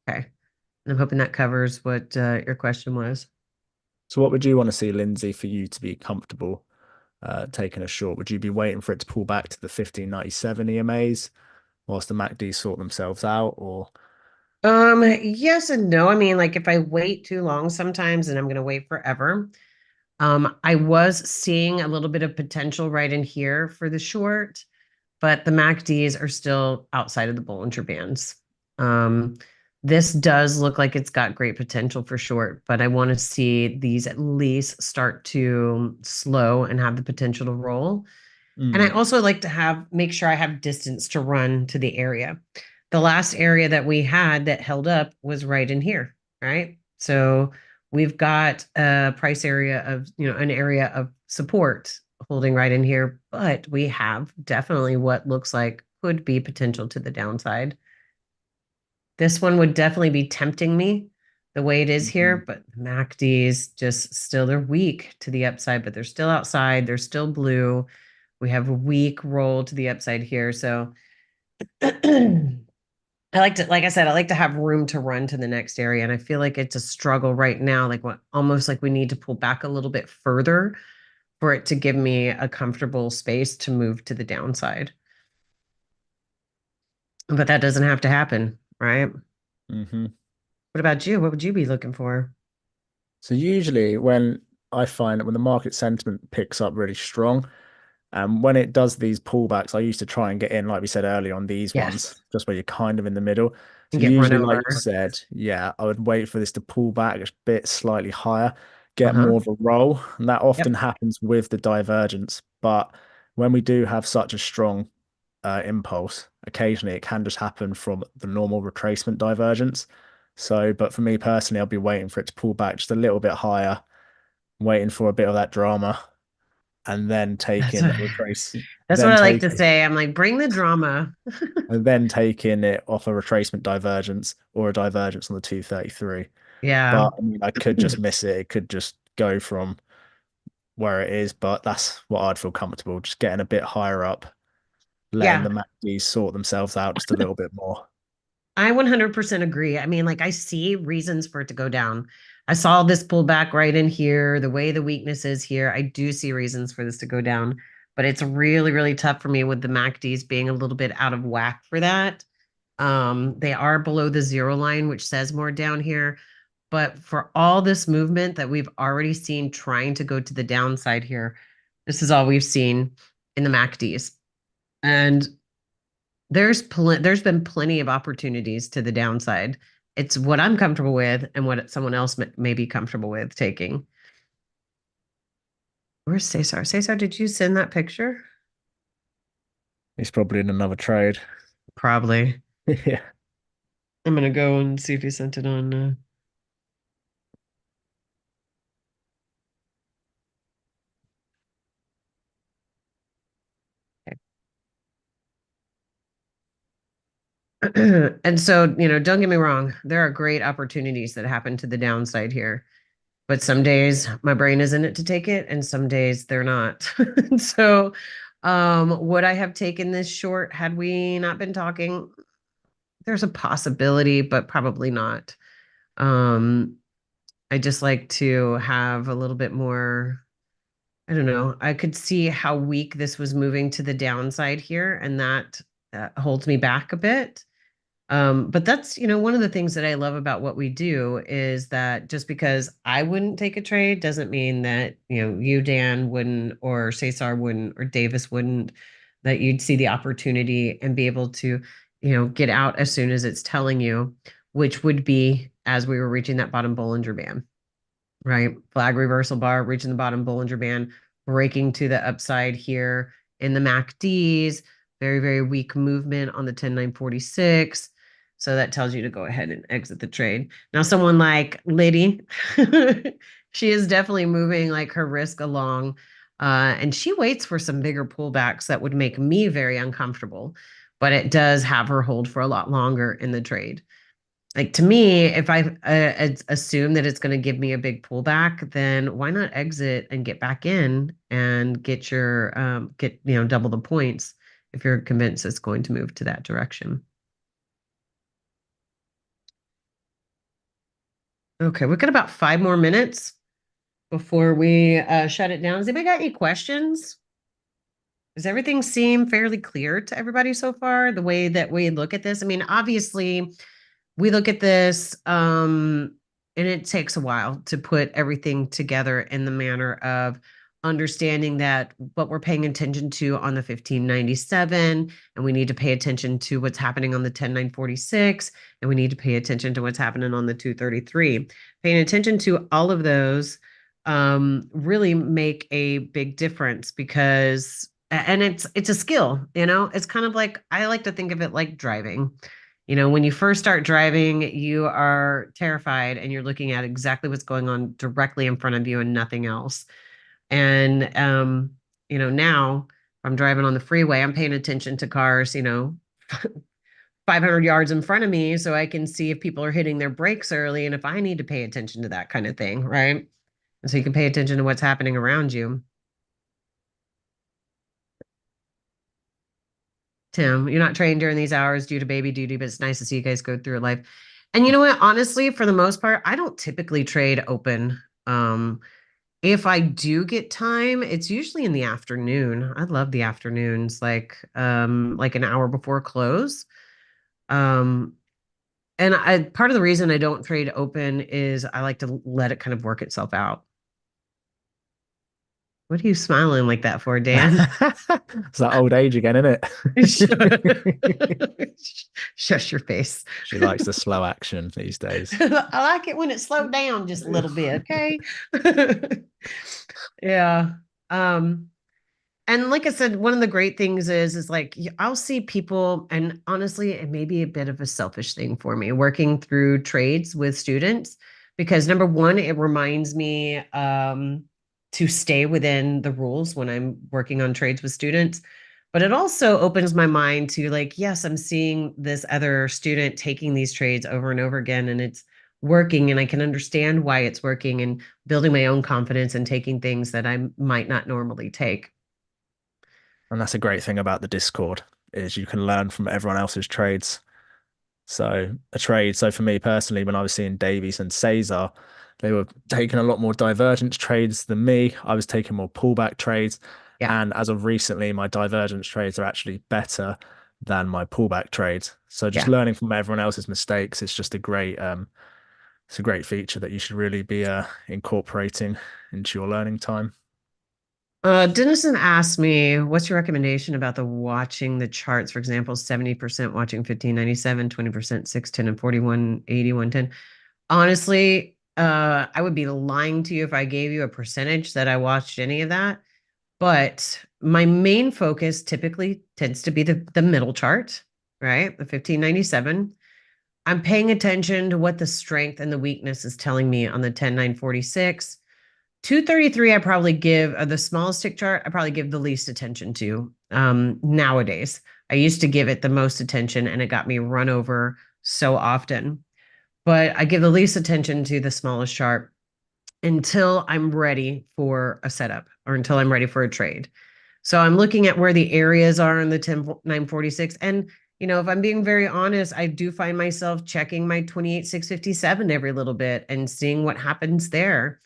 Okay. And I'm hoping that covers what your question was. So what would you want to see, Lindsay, for you to be comfortable taking a short? Would you be waiting for it to pull back to the 1597 EMAs whilst the MACD sort themselves out, or Yes and no. I mean, like if I wait too long sometimes, and I'm going to wait forever. I was seeing a little bit of potential right in here for the short, but the MACDs are still outside of the Bollinger Bands. Um, this does look like it's got great potential for short, but I want to see these at least start to slow and have the potential to roll. And I Mm. also like to make sure I have distance to run to the area. The last area that we had that held up was right in here, right? So we've got a price area of, an area of support holding right in here, but we have definitely what looks like could be potential to the downside. This one would definitely be tempting me the way it is here, Mhm. but MACD's just still, they're weak to the upside, but they're still outside. They're still blue. We have a weak roll to the upside here. So like I said, I like to have room to run to the next area. And I feel like it's a struggle right now, like what almost like we need to pull back a little bit further for it to give me a comfortable space to move to the downside. But that doesn't have to happen, right? Mhm. What about you? What would you be looking for? So usually when I find that when the market sentiment picks up really strong, when it does these pullbacks, I used to try and get in, like we said earlier, on these ones, Yes. just where you're kind of in the middle. And So get run usually, like you over. said, yeah, I would wait for this to pull back a bit slightly higher, get Uh-huh. more of a roll, and that often Yep. happens with the divergence. But when we do have such a strong impulse, occasionally it can just happen from the normal retracement divergence. So, but for me personally, I'll be waiting for it to pull back just a little bit higher, waiting for a bit of that drama, and then That's taking what, a retrace, that's what then I like to taking say. I'm like, bring the drama. and then taking it off a retracement divergence or a divergence on the 233. Yeah. But I mean, I could just miss it. It could just go from where it is, but that's what I'd feel comfortable, just getting a bit higher up, letting Yeah. the MACDs sort themselves out just a little bit more. I 100% agree. I mean, like I see reasons for it to go down. I saw this pullback right in here, the way the weakness is here. I do see reasons for this to go down, but it's really, really tough for me with the MACDs being a little bit out of whack for that. They are below the zero line, which says more down here. But for all this movement that we've already seen trying to go to the downside here, this is all we've seen in the MACDs. And there's been plenty of opportunities to the downside. It's what I'm comfortable with and what someone else may be comfortable with taking. Where's Cesar? Cesar, did you send that picture? He's probably in another trade. Probably. Yeah. I'm gonna go and see if he sent it on. And so, don't get me wrong, there are great opportunities that happen to the downside here. But some days my brain is in it to take it, and some days they're not. So, would I have taken this short had we not been talking? There's a possibility, but probably not. Um, I just like to have a little bit more. I don't know. I could see how weak this was moving to the downside here, and that holds me back a bit. But that's, one of the things that I love about what we do is that just because I wouldn't take a trade doesn't mean that, you, Dan, wouldn't, or Cesar wouldn't, or Davis wouldn't, that you'd see the opportunity and be able to, get out as soon as it's telling you, which would be as we were reaching that bottom Bollinger Band, right? Flag reversal bar, reaching the bottom Bollinger Band, breaking to the upside here in the MACDs, very, very weak movement on the 10,946. So that tells you to go ahead and exit the trade. Now, someone like Liddy, she is definitely moving like her risk along. And she waits for some bigger pullbacks that would make me very uncomfortable, but it does have her hold for a lot longer in the trade. Like, to me, if I assume that it's going to give me a big pullback, then why not exit and get back in and get your double the points if you're convinced it's going to move to that direction. Okay, we've got about 5 more minutes before we shut it down. Has anybody got any questions? Does everything seem fairly clear to everybody so far? The way that we look at this? I mean, obviously, we look at this, and it takes a while to put everything together in the manner of understanding that what we're paying attention to on the 1597, and we need to pay attention to what's happening on the 10946, and we need to pay attention to what's happening on the 233. Paying attention to all of those really make a big difference, because and it's a skill. It's kind of like, I like to think of it like driving. When you first start driving, you are terrified and you're looking at exactly what's going on directly in front of you and nothing else. And now I'm driving on the freeway, I'm paying attention to cars, 500 yards in front of me, so I can see if people are hitting their brakes early and if I need to pay attention to that kind of thing, right? And so you can pay attention to what's happening around you. Tim, you're not trained during these hours due to baby duty, but it's nice to see you guys go through life. And you know what? Honestly, for the most part, I don't typically trade open. If I do get time, it's usually in the afternoon. I love the afternoons, like an hour before close. Um, and part of the reason I don't trade open is I like to let it kind of work itself out. What are you smiling like that for, Dan? It's that old age again, isn't it? Shush your face. She likes the slow action these days. I like it when it slowed down just a little bit, okay? Yeah. Um, and like I said, one of the great things is like I'll see people, and honestly, it may be a bit of a selfish thing for me working through trades with students, because number one, it reminds me to stay within the rules when I'm working on trades with students. But it also opens my mind to, like, yes, I'm seeing this other student taking these trades over and over again, and it's working, and I can understand why it's working, and building my own confidence and taking things that I might not normally take. And that's a great thing about the Discord is you can learn from everyone else's trades. So for me personally, when I was seeing Davies and Cesar, they were taking a lot more divergence trades than me. I was taking more pullback trades. Yeah. And as of recently, my divergence trades are actually better than my pullback trades. So just Yeah. learning from everyone else's mistakes, it's just a it's a great feature that you should really be incorporating into your learning time. Dennison asked me, what's your recommendation about the watching the charts? For example, 70% watching 1597, 20% 610 and 4180, 110. Honestly, I would be lying to you if I gave you a percentage that I watched any of that. But my main focus typically tends to be the middle chart, right? The 1597. I'm paying attention to what the strength and the weakness is telling me on the 10946. 233, I probably give the smallest tick chart, I probably give the least attention to nowadays. I used to give it the most attention and it got me run over so often. But I give the least attention to the smallest chart until I'm ready for a setup or until I'm ready for a trade. So I'm looking at where the areas are in the 10946. And, if I'm being very honest, I do find myself checking my 28,657 every little bit and seeing what happens there.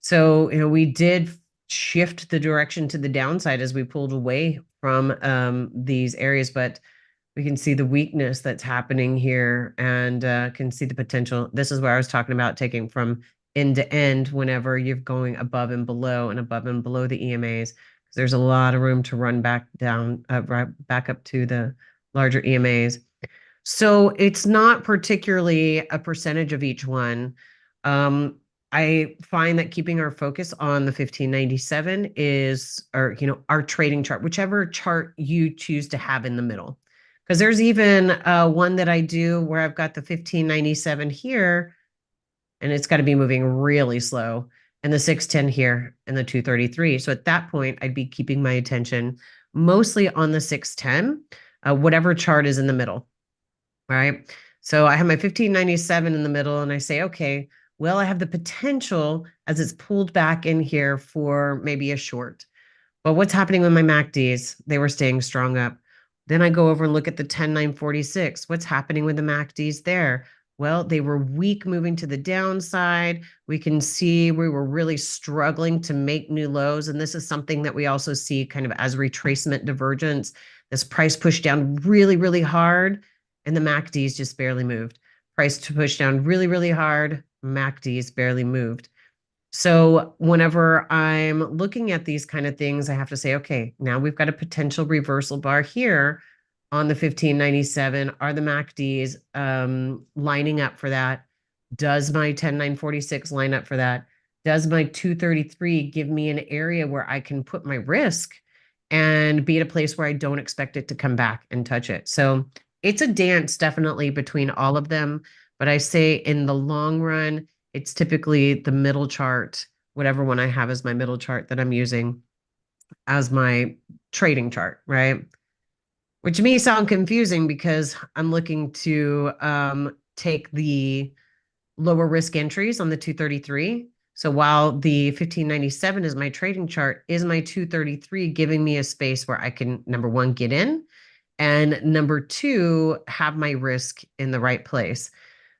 So, we did shift the direction to the downside as we pulled away from these areas, but we can see the weakness that's happening here and can see the potential. This is where I was talking about taking from end to end whenever you're going above and below the EMAs. There's a lot of room to run back down, right back up to the larger EMAs. So it's not particularly a percentage of each one. Um, I find that keeping our focus on the 1597 is, or, our trading chart, whichever chart you choose to have in the middle. Because there's even one that I do where I've got the 1597 here, and it's got to be moving really slow, and the 610 here, and the 233. So at that point, I'd be keeping my attention mostly on the 610, whatever chart is in the middle, right? So I have my 1597 in the middle, and I say, okay, well, I have the potential as it's pulled back in here for maybe a short. But what's happening with my MACDs? They were staying strong up. Then I go over and look at the 10946. What's happening with the MACDs there? Well, they were weak moving to the downside. We can see we were really struggling to make new lows. And this is something that we also see kind of as retracement divergence. This price pushed down really, really hard, and the MACDs just barely moved. Price to push down really, really hard, MACDs barely moved. So whenever I'm looking at these kind of things, I have to say, okay, now we've got a potential reversal bar here on the 1597. Are the MACDs lining up for that? Does my 10946 line up for that? Does my 233 give me an area where I can put my risk and be at a place where I don't expect it to come back and touch it? So it's a dance definitely between all of them. But I say in the long run, it's typically the middle chart, whatever one I have as my middle chart that I'm using as my trading chart, right? Which may sound confusing because I'm looking to take the lower risk entries on the 233. So while the 1597 is my trading chart, is my 233 giving me a space where I can, number one, get in, and number two, have my risk in the right place?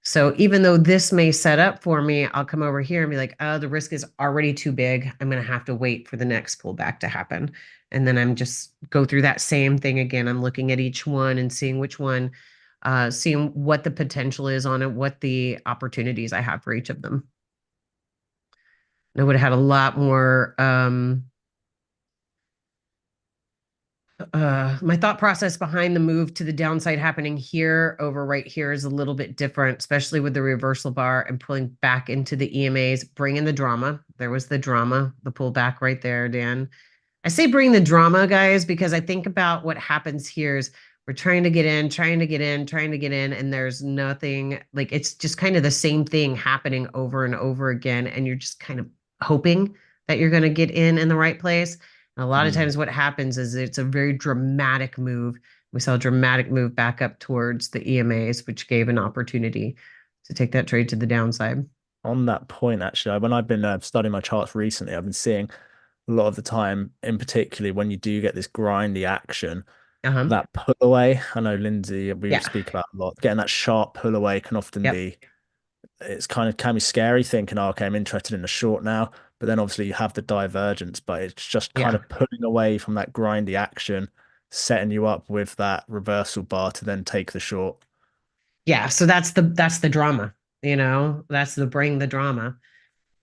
So even though this may set up for me, I'll come over here and be like, oh, the risk is already too big. I'm going to have to wait for the next pullback to happen. And then I'm just go through that same thing again. I'm looking at each one and seeing which one, seeing what the potential is on it, what the opportunities I have for each of them. And I would have had a lot more my thought process behind the move to the downside happening here over right here is a little bit different, especially with the reversal bar and pulling back into the EMAs, bringing the drama. There was the drama, the pullback right there, Dan. I say bring the drama, guys, because I think about what happens here is we're trying to get in, trying to get in, trying to get in, and there's nothing, like it's just kind of the same thing happening over and over again. And you're just kind of hoping that you're going to get in the right place. And a lot of Mm. times what happens is it's a very dramatic move. We saw a dramatic move back up towards the EMAs, which gave an opportunity to take that trade to the downside. On that point, actually, when I've been studying my charts recently, I've been seeing a lot of the time, in particularly when you do get this grindy action, Uh-huh. that pull away. I know Lindsay, we Yeah. speak about a lot. Getting that sharp pull away can often Yep. be, it's kind of can be scary thinking, oh, okay, I'm interested in the short now. But then obviously you have the divergence, but it's just kind Yeah. of pulling away from that grindy action, setting you up with that reversal bar to then take the short. Yeah. So that's the drama, that's the bring the drama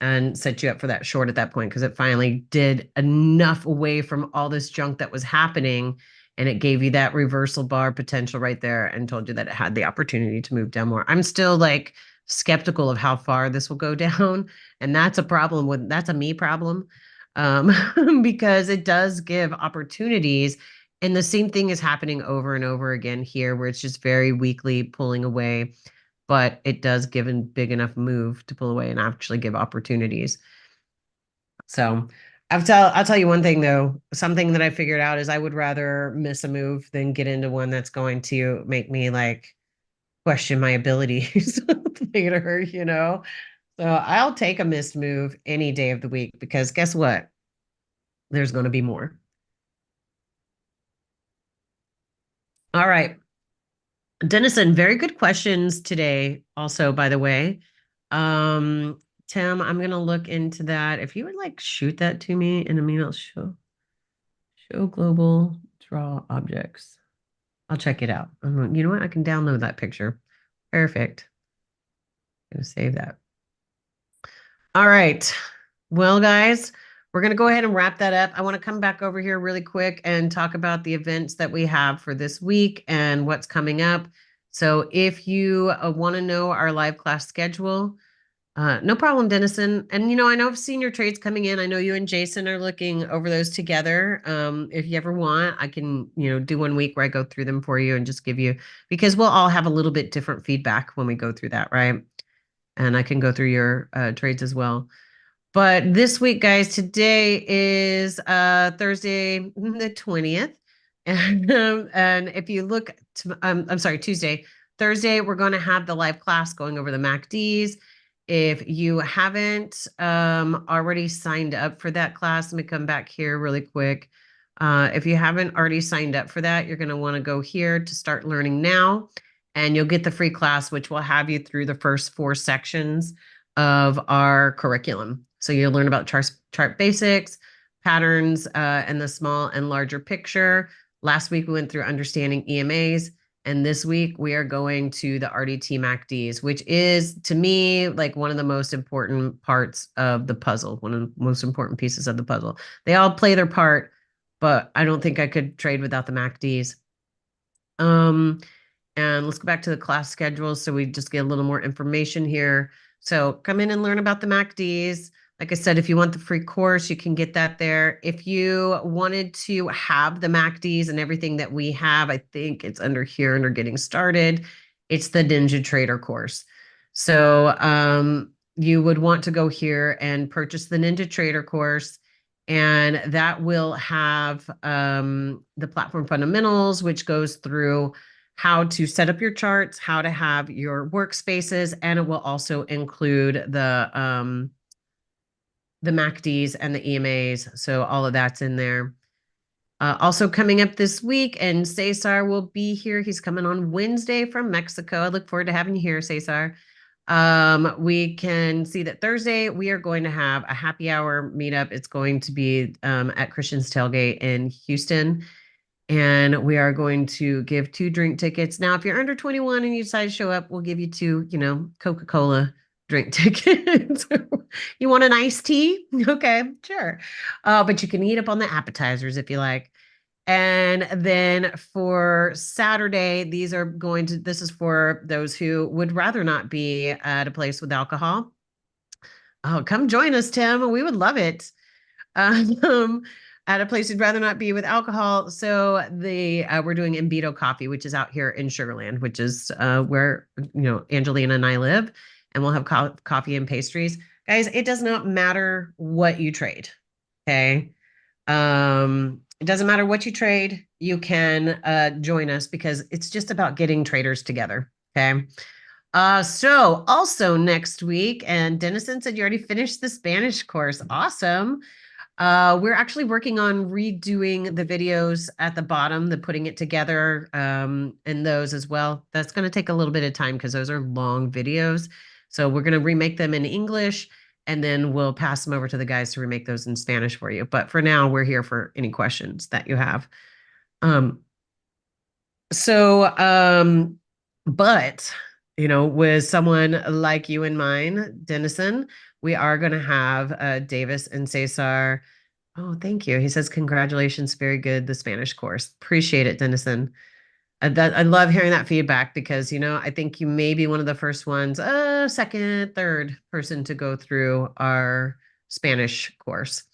and set you up for that short at that point because it finally did enough away from all this junk that was happening, and it gave you that reversal bar potential right there and told you that it had the opportunity to move down more. I'm still like skeptical of how far this will go down, and that's a me problem, because it does give opportunities. And the same thing is happening over and over again here, where it's just very weakly pulling away, but it does give a big enough move to pull away and actually give opportunities. So I'll tell you one thing though. Something that I figured out is I would rather miss a move than get into one that's going to make me like question my abilities later. So I'll take a missed move any day of the week because guess what? There's going to be more. All right. Dennison, very good questions today, also, by the way. Tim, I'm gonna look into that. If you would like shoot that to me in an email, show global draw objects. I'll check it out. You know what? I can download that picture. Perfect. I'm gonna save that. All right. Well, guys, we're going to go ahead and wrap that up. I want to come back over here really quick and talk about the events that we have for this week and what's coming up. So if you want to know our live class schedule, no problem, Dennison. And I know I've seen your trades coming in. I know you and Jason are looking over those together. If you ever want, I can, do one week where I go through them for you and just give you, because we'll all have a little bit different feedback when we go through that, right? And I can go through your trades as well. But this week, guys, today is Thursday, the 20th. And if you look, I'm sorry, Tuesday. Thursday, we're going to have the live class going over the MACDs. If you haven't already signed up for that class, let me come back here really quick. If you haven't already signed up for that, you're going to want to go here to start learning now. And you'll get the free class, which will have you through the first 4 sections of our curriculum. So you'll learn about chart basics, patterns, and the small and larger picture. Last week, we went through understanding EMAs. And this week, we are going to the RDT MACDs, which is, to me, like one of the most important parts of the puzzle, one of the most important pieces of the puzzle. They all play their part, but I don't think I could trade without the MACDs. And let's go back to the class schedule so we just get a little more information here. So come in and learn about the MACDs. Like I said, if you want the free course, you can get that there. If you wanted to have the MACDs and everything that we have, I think it's under here under getting started. It's the Ninja Trader course. So you would want to go here and purchase the Ninja Trader course. And that will have the platform fundamentals, which goes through how to set up your charts, how to have your workspaces, and it will also include the MACDs and the EMAs. So all of that's in there. Also coming up this week, and Cesar will be here. He's coming on Wednesday from Mexico. I look forward to having you here, Cesar. We can see that Thursday we are going to have a happy hour meetup. It's going to be at Christian's Tailgate in Houston. And we are going to give 2 drink tickets. Now, if you're under 21 and you decide to show up, we'll give you 2, Coca-Cola drink tickets. You want an iced tea? Okay, sure. But you can eat up on the appetizers if you like. And then for Saturday, this is for those who would rather not be at a place with alcohol. Oh, come join us, Tim. We would love it. Um, at a place you'd rather not be with alcohol. So we're doing Embito Coffee, which is out here in Sugarland, which is where Angelina and I live, and we'll have coffee and pastries. Guys, it does not matter what you trade. Okay. It doesn't matter what you trade. You can join us because it's just about getting traders together. Okay. So also next week, and Dennison said you already finished the Spanish course. Awesome. We're actually working on redoing the videos at the bottom, putting it together, and those as well. That's going to take a little bit of time because those are long videos. So we're going to remake them in English, and then we'll pass them over to the guys to remake those in Spanish for you. But for now, we're here for any questions that you have. But with someone like you in mind, Dennison, we are going to have Davis and Cesar. Oh, thank you. He says, congratulations. Very good. The Spanish course. Appreciate it, Dennison. I love hearing that feedback because, I think you may be one of the first ones, second, third person to go through our Spanish course.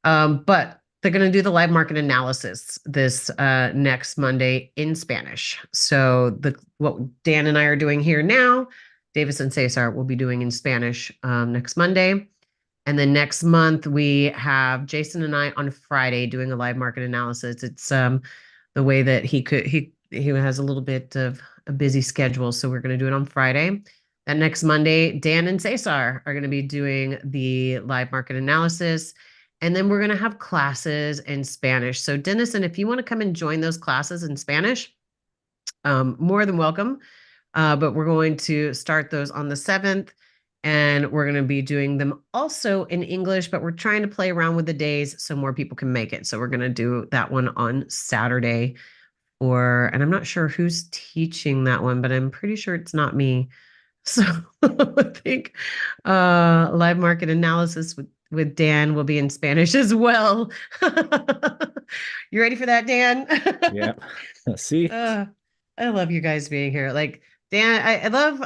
But they're going to do the live market analysis this next Monday in Spanish. So what Dan and I are doing here now, Davis and Cesar will be doing in Spanish next Monday. And then next month, we have Jason and I on Friday doing a live market analysis. It's the way that he has a little bit of a busy schedule. So we're going to do it on Friday. And next Monday, Dan and Cesar are going to be doing the live market analysis. And then we're going to have classes in Spanish. So Dennison, if you want to come and join those classes in Spanish, more than welcome. But we're going to start those on the 7th. And we're going to be doing them also in English, but we're trying to play around with the days so more people can make it. So we're going to do that one on Saturday. And I'm not sure who's teaching that one, but I'm pretty sure it's not me. So I think live market analysis with Dan will be in Spanish as well. You ready for that, Dan? Yep. See? uh, I love you guys being here. Like Dan, I love,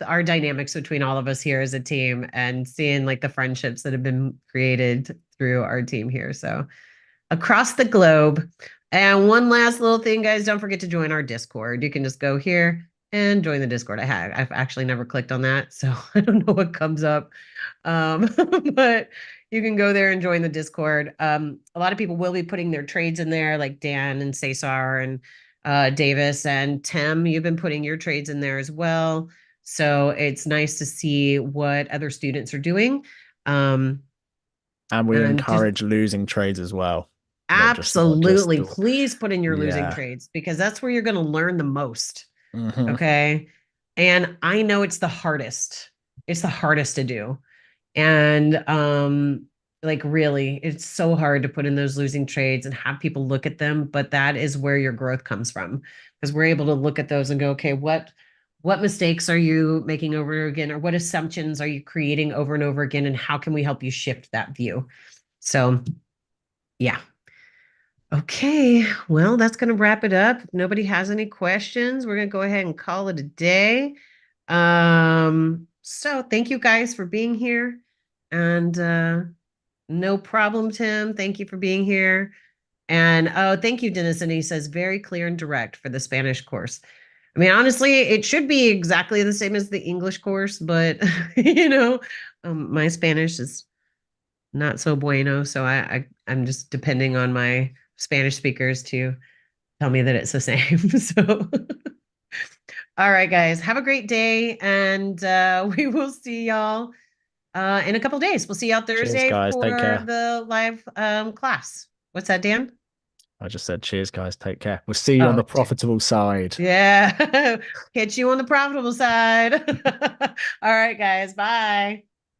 our dynamics between all of us here as a team and seeing like the friendships that have been created through our team here. So across the globe. And one last little thing, guys, don't forget to join our Discord. You can just go here and join the Discord. I've actually never clicked on that, so I don't know what comes up. Um, but you can go there and join the Discord. A lot of people will be putting their trades in there, like Dan and Cesar and Davis and Tim. You've been putting your trades in there as well. So it's nice to see what other students are doing. Um, And we and just encourage losing trades as well. Not just Absolutely. the Please put in your losing yeah. trades because that's where you're going to learn the most. Hmm. Okay. And I know it's the hardest. It's the hardest to do. And like really, it's so hard to put in those losing trades and have people look at them, but that is where your growth comes from because we're able to look at those and go, okay, what mistakes are you making over again or what assumptions are you creating over and over again and how can we help you shift that view? So, yeah. Okay, well, that's going to wrap it up. If nobody has any questions, we're going to go ahead and call it a day. So thank you guys for being here. And no problem, Tim. Thank you for being here. And oh, thank you, Dennis. And he says very clear and direct for the Spanish course. I mean, honestly, it should be exactly the same as the English course, but my Spanish is not so bueno. So I'm just depending on my Spanish speakers to tell me that it's the same. So, all right, guys, have a great day, and we will see y'all in a couple days. We'll see y'all Cheers, Thursday guys. Take for care. the live class. What's that, Dan? I just said cheers, guys. Take care. We'll see you on Oh, the profitable side. yeah. Catch you on the profitable side. All right, guys. Bye.